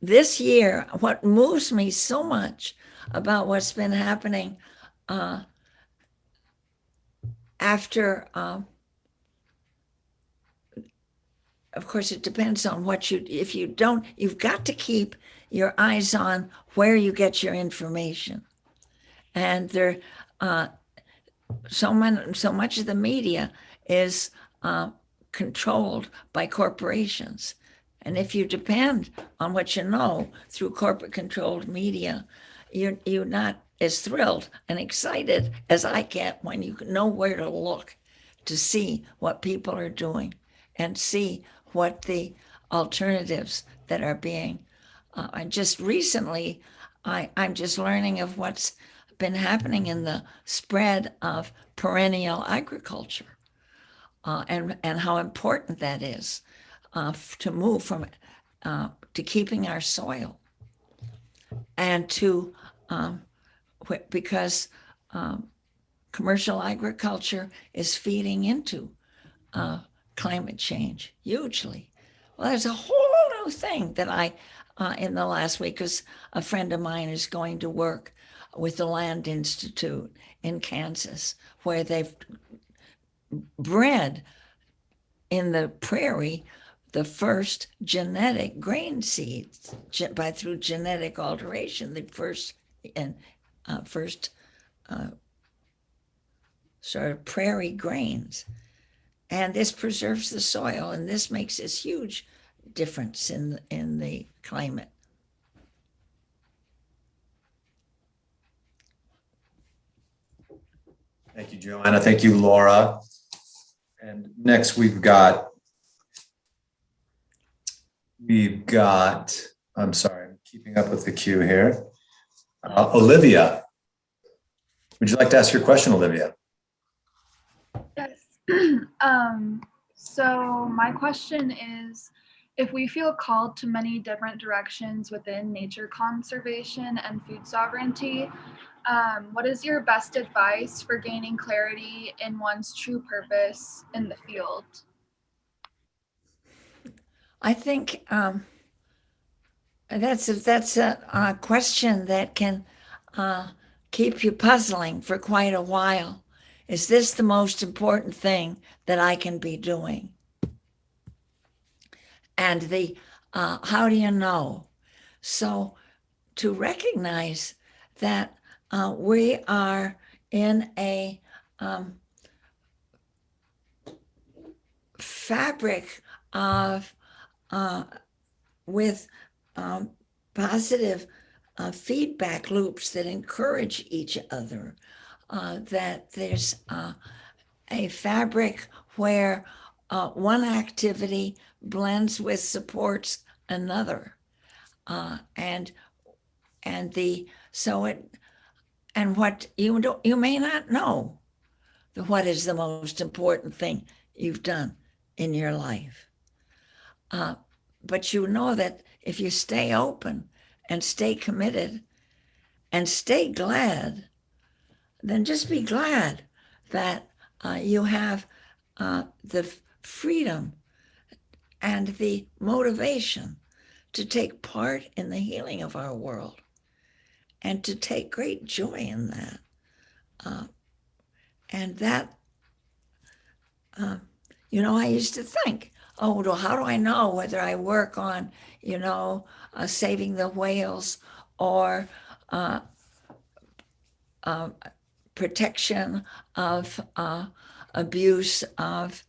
this year, what moves me so much about what's been happening after, of course, it depends on if you don't, you've got to keep your eyes on where you get your information. And there, so much of the media is controlled by corporations. And if you depend on what you know through corporate controlled media, you're not as thrilled and excited as I get when you know where to look to see what people are doing and see what the alternatives that are being. And just recently, I'm just learning of what's been happening in the spread of perennial agriculture and how important that is to move from to keeping our soil and to because commercial agriculture is feeding into climate change hugely. Well, there's a whole new thing that I, in the last week, because a friend of mine is going to work with the Land Institute in Kansas, where they've bred in the prairie the first genetic grain seeds through genetic alteration, the first sort of prairie grains. And this preserves the soil, and this makes this huge difference in the climate. Thank you, Joanna. Thank you, Laura. And next we've got, I'm sorry, I'm keeping up with the queue here. Olivia, would you like to ask your question, Olivia? Yes. So my question is, if we feel called to many different directions within nature conservation and food sovereignty, what is your best advice for gaining clarity in one's true purpose in the field? I think that's a question that can keep you puzzling for quite a while. Is this the most important thing that I can be doing? And how do you know? So to recognize that we are in a fabric of with positive feedback loops that encourage each other, that there's a fabric where one activity blends with supports another, and what you may not know what is the most important thing you've done in your life, but you know that if you stay open and stay committed and stay glad, then just be glad that you have the freedom and the motivation to take part in the healing of our world and to take great joy in that. And that, I used to think, oh, well, how do I know whether I work on, saving the whales or protection of abuse of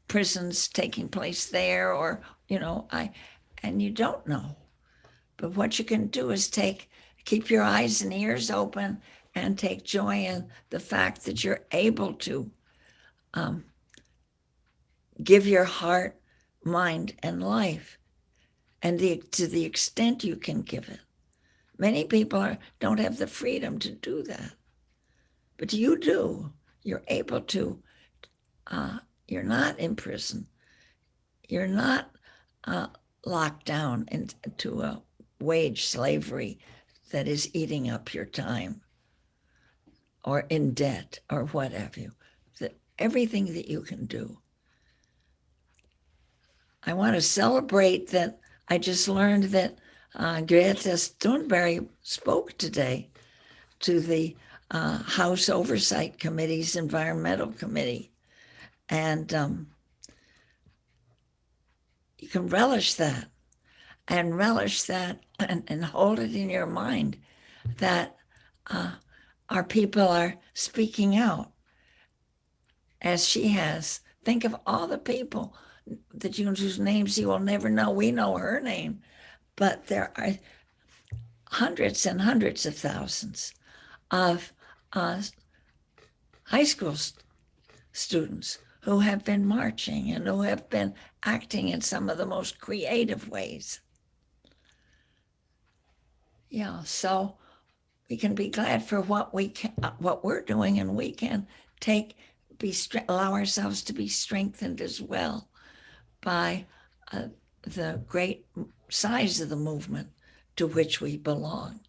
prisons taking place there, or and you don't know. But what you can do is keep your eyes and ears open and take joy in the fact that you're able to give your heart, mind, and life, and to the extent you can give it. Many people don't have the freedom to do that, but you do. You're able to. You're not in prison. You're not locked down into a wage slavery that is eating up your time, or in debt, or what have you. Everything that you can do. I want to celebrate that I just learned that Greta Thunberg spoke today to the House Oversight Committee's Environmental Committee. And you can relish that and hold it in your mind that our people are speaking out as she has. Think of all the people whose names you will never know. We know her name, but there are hundreds and hundreds of thousands of high school students who have been marching and who have been acting in some of the most creative ways. Yeah, so we can be glad for what we're doing, and we can allow ourselves to be strengthened as well by the great size of the movement to which we belong,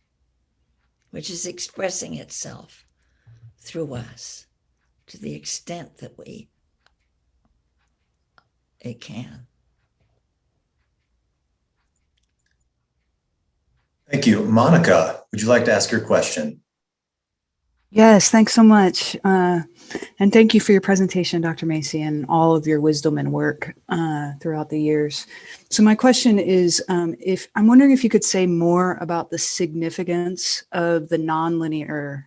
which is expressing itself through us to the extent that it can. Thank you. Monica, would you like to ask your question? Yes, thanks so much. And thank you for your presentation, Dr. Macy, and all of your wisdom and work throughout the years. So my question is, if I'm wondering if you could say more about the significance of the nonlinear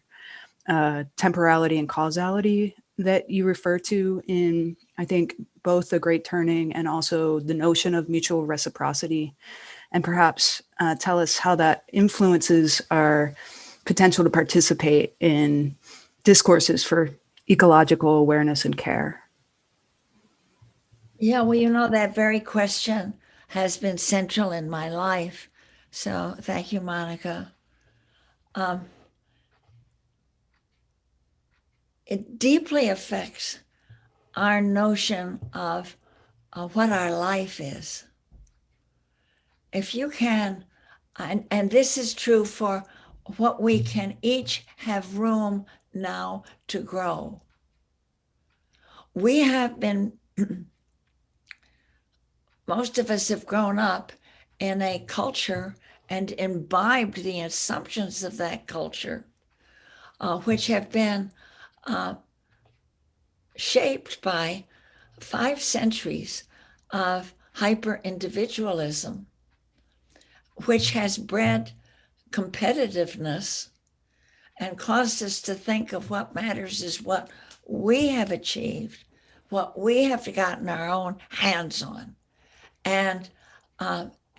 temporality and causality that you refer to in, I think, both the Great Turning and also the notion of mutual reciprocity, and perhaps tell us how that influences our potential to participate in discourses for ecological awareness and care. Yeah, well, that very question has been central in my life. So thank you, Monica. It deeply affects our notion of what our life is. If you can, and this is true for what we can each have room now to grow. We have been, most of us have grown up in a culture and imbibed the assumptions of that culture, which have been shaped by 5 centuries of hyper-individualism, which has bred competitiveness and caused us to think of what matters is what we have achieved, what we have gotten our own hands on. And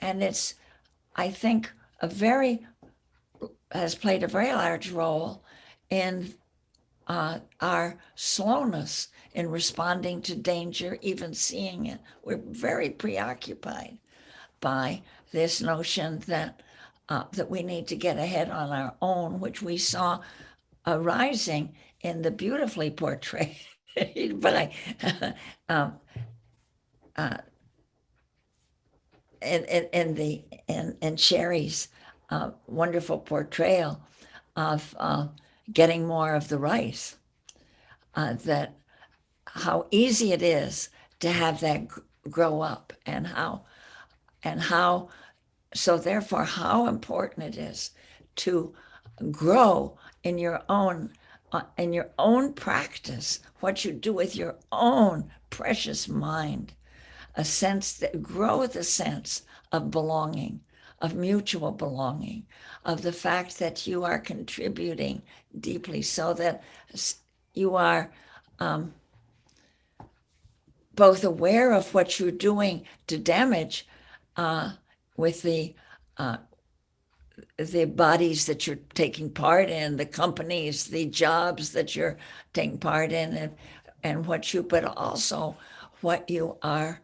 it's, I think, has played a very large role in our slowness in responding to danger, even seeing it. We're very preoccupied by this notion that we need to get ahead on our own, which we saw arising in the beautifully portrayed by in Sherry's wonderful portrayal of getting more of the rice. That how easy it is to have that grow up, and how so therefore how important it is to grow in your own practice, what you do with your own precious mind, grow the sense of belonging, of mutual belonging, of the fact that you are contributing deeply, so that you are both aware of what you're doing to damage with the bodies that you're taking part in, the companies, the jobs that you're taking part in, and but also what you are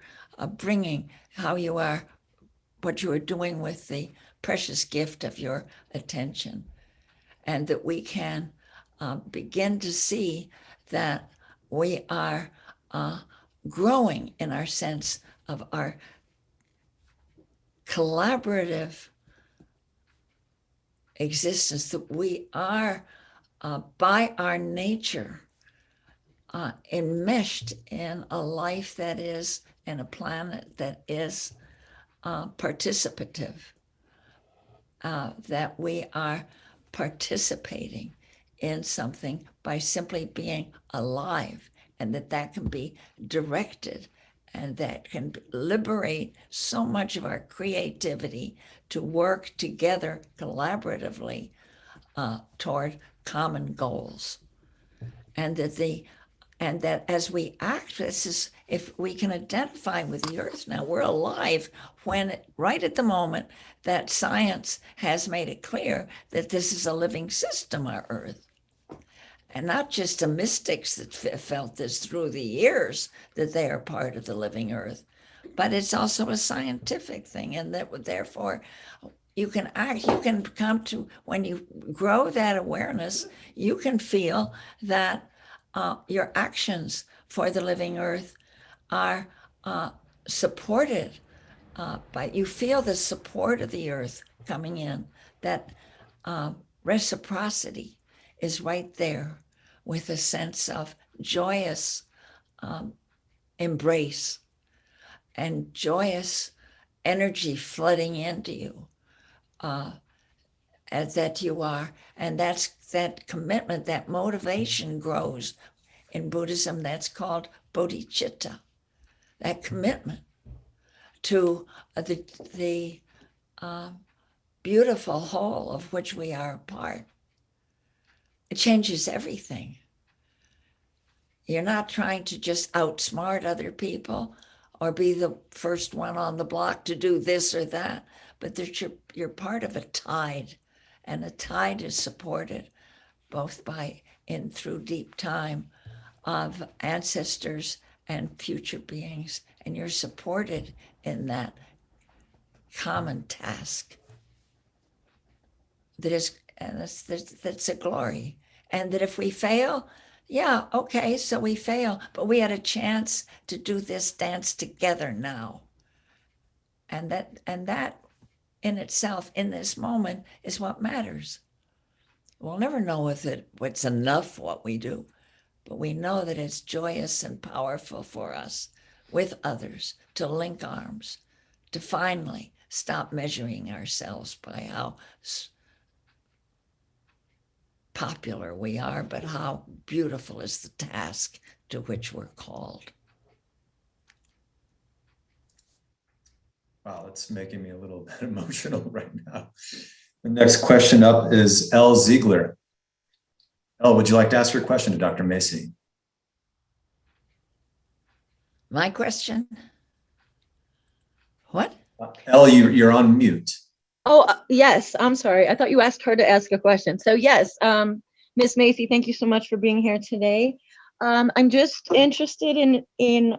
bringing, what you are doing with the precious gift of your attention. And that we can begin to see that we are growing in our sense of our collaborative existence, that we are by our nature enmeshed in a life that is, in a planet that is participative, that we are participating in something by simply being alive, and that can be directed, and that can liberate so much of our creativity to work together collaboratively toward common goals. And that as we act, if we can identify with the earth now, we're alive right at the moment that science has made it clear that this is a living system, our earth. And not just the mystics that felt this through the years, that they are part of the living earth, but it's also a scientific thing, and that therefore you can come to, when you grow that awareness, you can feel that your actions for the living earth are supported you feel the support of the earth coming in, that reciprocity is right there with a sense of joyous embrace and joyous energy flooding into you as that you are. And that's that commitment, that motivation grows. In Buddhism, that's called bodhicitta, that commitment to the beautiful whole of which we are a part. It changes everything. You're not trying to just outsmart other people or be the first one on the block to do this or that, but that you're part of a tide, and a tide is supported both by and through deep time of ancestors and future beings, and you're supported in that common task. That is, and that's a glory. And that if we fail, yeah, okay, so we fail, but we had a chance to do this dance together now. And that in itself, in this moment, is what matters. We'll never know if it's enough what we do, but we know that it's joyous and powerful for us with others to link arms, to finally stop measuring ourselves by how popular we are, but how beautiful is the task to which we're called. Wow, that's making me a little bit emotional right now. The next question up is L. Ziegler. Elle, would you like to ask your question to Dr. Macy? My question? What? Elle, you're on mute. Oh, yes, I'm sorry. I thought you asked her to ask a question. So yes, Miss Macy, thank you so much for being here today. I'm just interested in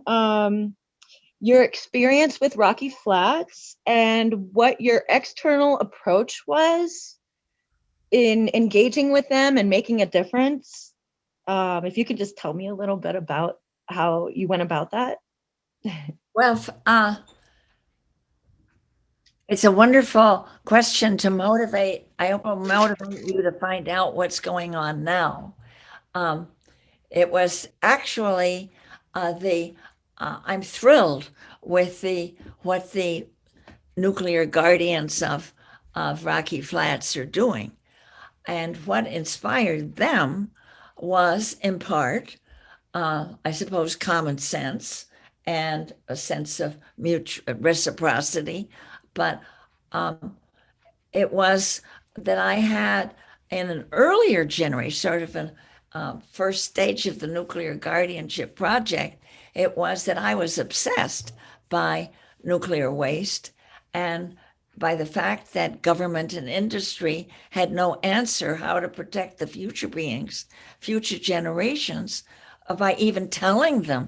your experience with Rocky Flats and what your external approach was in engaging with them and making a difference. If you could just tell me a little bit about how you went about that. Well, it's a wonderful question to motivate. I hope it'll motivate you to find out what's going on now. It was actually I'm thrilled with what the nuclear guardians of Rocky Flats are doing. And what inspired them was, in part, I suppose, common sense and a sense of mutual reciprocity. But it was that I had, in an earlier generation, sort of a first stage of the nuclear guardianship project, it was that I was obsessed by nuclear waste and by the fact that government and industry had no answer how to protect the future beings, future generations, by even telling them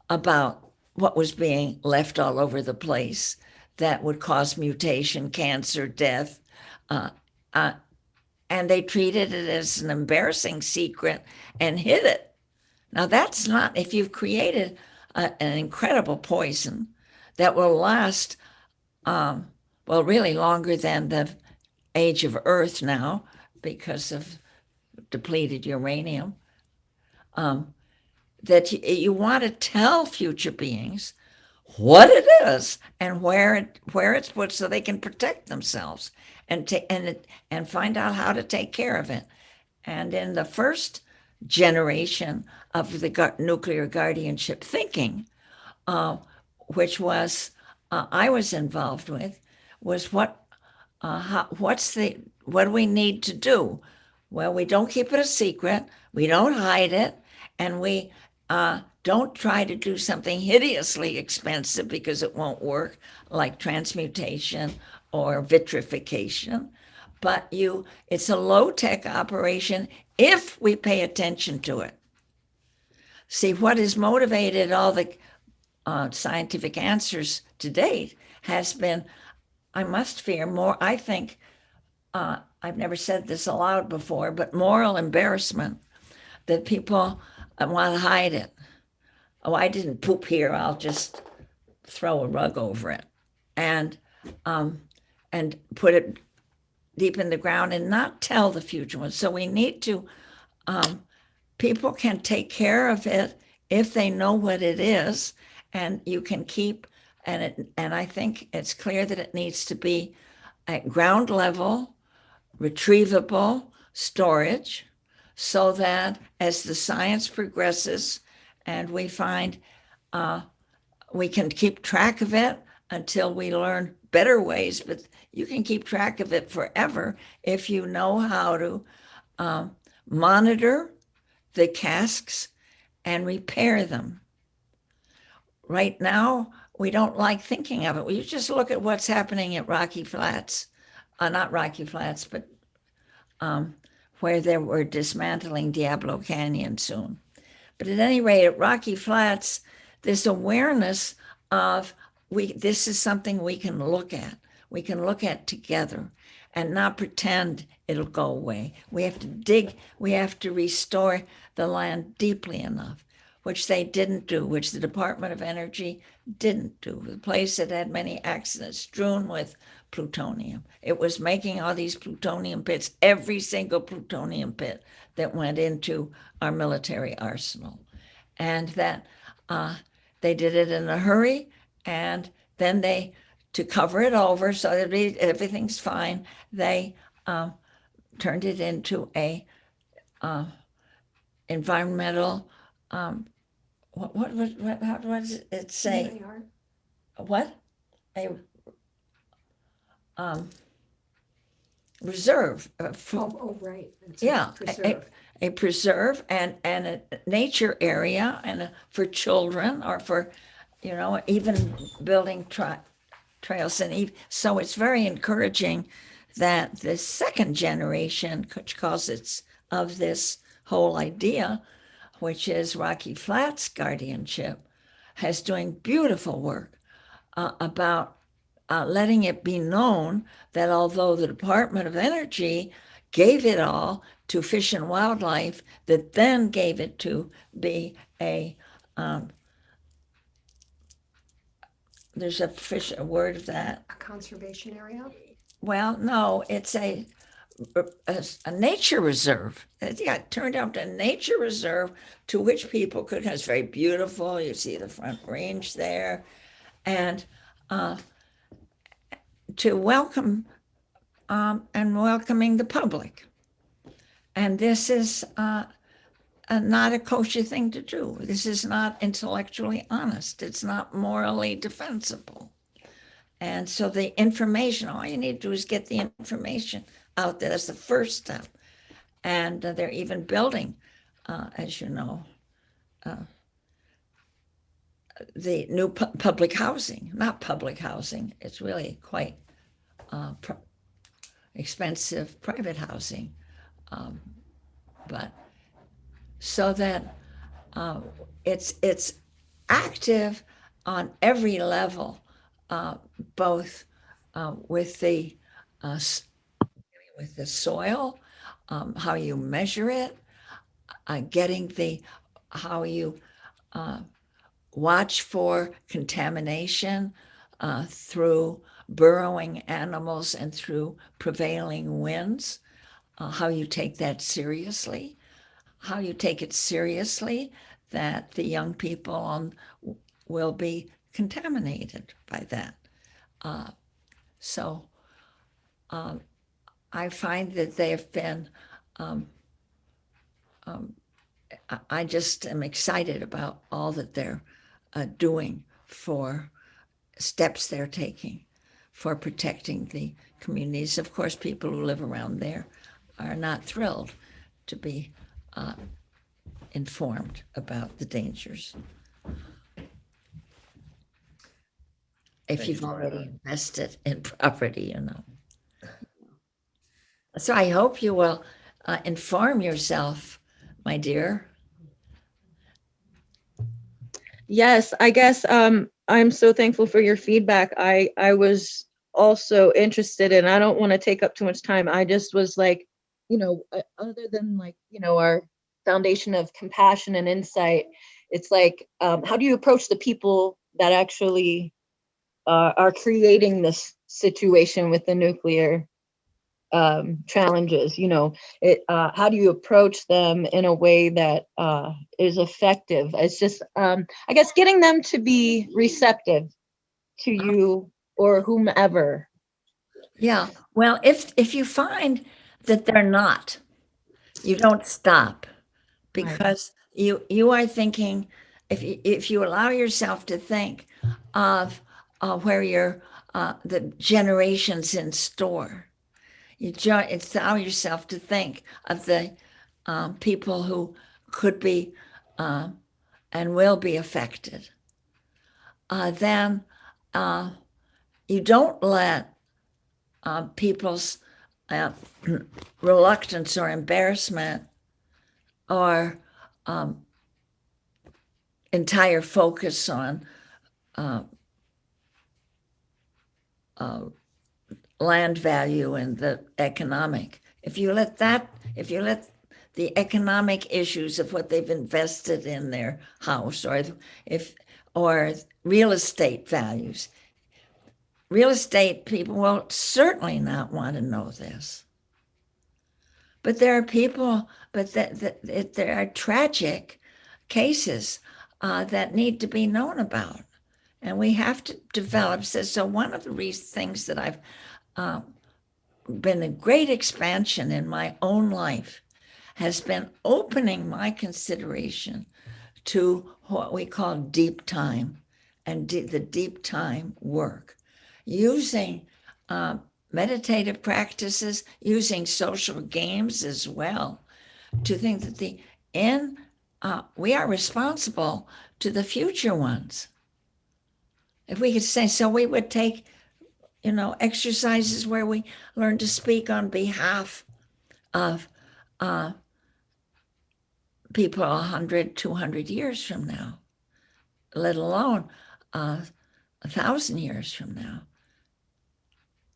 about what was being left all over the place that would cause mutation, cancer, death. And they treated it as an embarrassing secret and hid it. Now, that's not, if you've created an incredible poison that will last, well, really longer than the age of Earth now because of depleted uranium, that you want to tell future beings what it is and where it's put so they can protect themselves and find out how to take care of it. And in the first generation of the nuclear guardianship thinking, which was I was involved with, was what do we need to do? Well, we don't keep it a secret, we don't hide it, and we don't try to do something hideously expensive because it won't work, like transmutation or vitrification. But it's a low-tech operation if we pay attention to it. See, what has motivated all the scientific answers to date has been, I must fear more, I think, I've never said this aloud before, but moral embarrassment, that people want to hide it. Oh, I didn't poop here, I'll just throw a rug over it and put it deep in the ground and not tell the future ones. So we need to people can take care of it if they know what it is, and you can keep, and I think it's clear that it needs to be at ground level, retrievable storage, so that as the science progresses and we find we can keep track of it until we learn better ways, but you can keep track of it forever if you know how to monitor the casks and repair them. Right now, we don't like thinking of it. You just look at what's happening at Rocky Flats, not Rocky Flats, but where they were dismantling Diablo Canyon soon. But at any rate, at Rocky Flats, this awareness of this is something we can look at. We can look at together and not pretend it'll go away. We have to dig, we have to restore the land deeply enough, which they didn't do, which the Department of Energy didn't do. The place that had many accidents strewn with plutonium. It was making all these plutonium pits, every single plutonium pit that went into our military arsenal. And that they did it in a hurry, and then they, to cover it over so that everything's fine, they turned it into a environmental, how does it say? What? A reserve. Right. Yeah, a preserve and a nature area, and for children, or for, even building trails. And so it's very encouraging that the second generation, which calls it of this whole idea, which is Rocky Flats Guardianship, has doing beautiful work about letting it be known that although the Department of Energy gave it all to Fish and Wildlife, that then gave it to be a, there's a word of that. A conservation area? Well, no, it's a nature reserve. Yeah, it turned out a nature reserve to which people could, it's very beautiful. You see the Front Range there. And to welcome and welcoming the public. And this is not a kosher thing to do. This is not intellectually honest. It's not morally defensible. And so the information, all you need to do is get the information out there. That's the first step. And they're even building, as you know, the new public housing, not public housing. It's really quite expensive private housing. But so that it's active on every level, both with the soil, how you measure it, how you watch for contamination through burrowing animals and through prevailing winds, how you take that seriously, how you take it seriously that the young people will be contaminated by that. So I find that they have been, I just am excited about all that they're doing, for steps they're taking for protecting the communities. Of course, people who live around there are not thrilled to be informed about the dangers. If you've already invested in property, So I hope you will inform yourself, my dear. Yes, I guess I'm so thankful for your feedback. I was also interested, and I don't want to take up too much time. I just was like, other than our foundation of compassion and insight, it's like, how do you approach the people that actually are creating this situation with the nuclear challenges, how do you approach them in a way that is effective? It's just, I guess, getting them to be receptive to you or whomever. Yeah. Well, if you find that they're not, you don't stop, because you are thinking, if you allow yourself to think of where you're the generations in store, you allow yourself to think of the people who could be and will be affected, then you don't let people's reluctance or embarrassment or entire focus on land value and the economic. If you let the economic issues of what they've invested in their house, or real estate values, real estate people will certainly not want to know this. But there are people, there are tragic cases that need to be known about. And we have to develop. So one of the things that I've been a great expansion in my own life has been opening my consideration to what we call deep time and the deep time work, using meditative practices, using social games as well, to think that we are responsible to the future ones. If we could say, so we would take, exercises where we learn to speak on behalf of people 100, 200 years from now, let alone 1,000 years from now,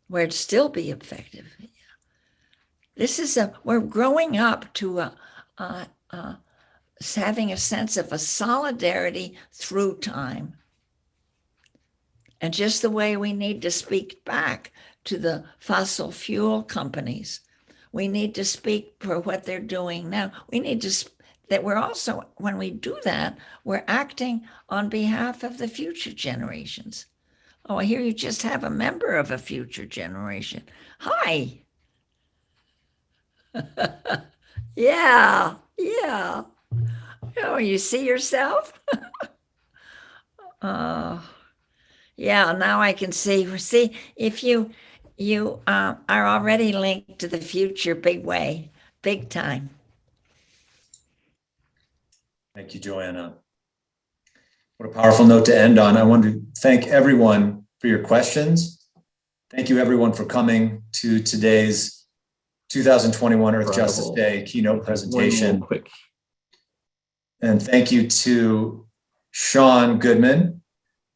where it'd still be effective. We're growing up to having a sense of a solidarity through time. And just the way we need to speak back to the fossil fuel companies, we need to speak for what they're doing now. We need to, that we're also, when we do that, we're acting on behalf of the future generations. Oh, I hear you just have a member of a future generation. Hi. Yeah. Oh, you see yourself? Yeah, now I can see. See, if you are already linked to the future, big way, big time. Thank you, Joanna. What a powerful note to end on. I want to thank everyone for your questions. Thank you, everyone, for coming to today's 2021 Earth Justice Day keynote presentation. Quick. And thank you to Sean Goodman,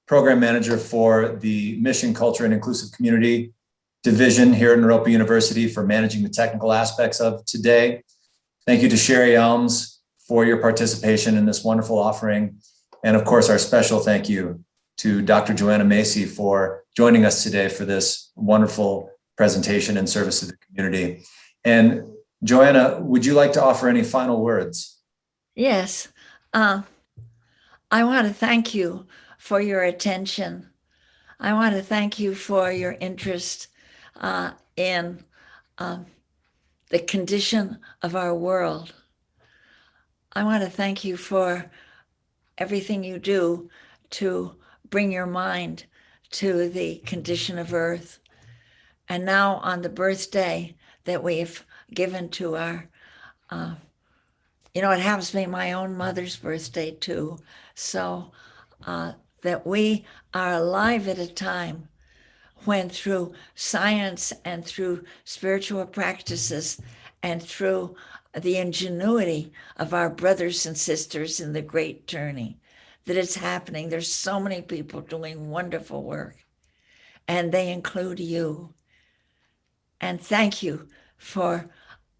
Program Manager for the Mission, Culture, and Inclusive Community Division here at Naropa University, for managing the technical aspects of today. Thank you to Sherry Ellms for your participation in this wonderful offering. And of course, our special thank you to Dr. Joanna Macy for joining us today for this wonderful presentation in service to the community. And Joanna, would you like to offer any final words? Yes. I want to thank you for your attention. I want to thank you for your interest in the condition of our world. I want to thank you for everything you do to bring your mind to the condition of Earth. And now on the birthday that we've given to our, it happens to be my own mother's birthday too. So that we are alive at a time when, through science and through spiritual practices and through the ingenuity of our brothers and sisters in the great journey, that it's happening. There's so many people doing wonderful work, and they include you. And thank you for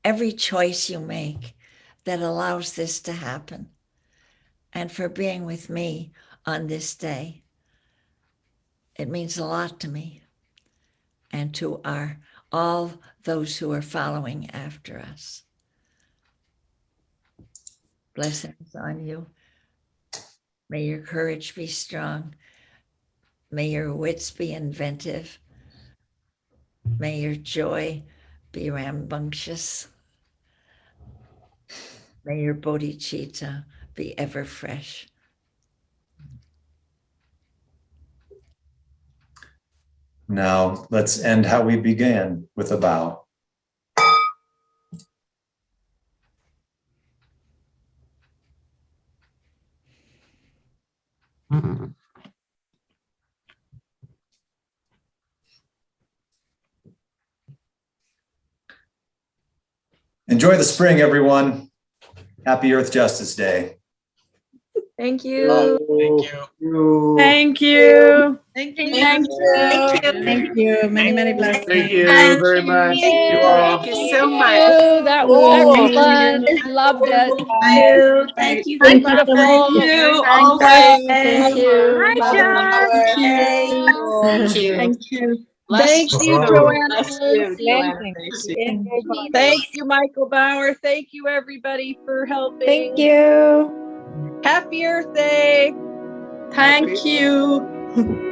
every choice you make that allows this to happen, and for being with me on this day. It means a lot to me and to all those who are following after us. Blessings on you. May your courage be strong. May your wits be inventive. May your joy be rambunctious. May your bodhicitta be ever fresh. Now let's end how we began, with a bow. Enjoy the spring, everyone. Happy Earth Justice Day. Thank you. Thank you. Thank you. Thank you. Thank you. Many, many blessings. Thank you very much. You all. Thank you so much. That was fun. Loved it. Thank you. Thank you so much. Wonderful. Thank you. Hi, John. Thank you. Thank you. Thank you, Joanna. Bless you, Joanna Amazing. Macy. Thank you, Michael Bauer. Thank you, everybody, for helping. Thank you. Happy Earth Day. Thank you.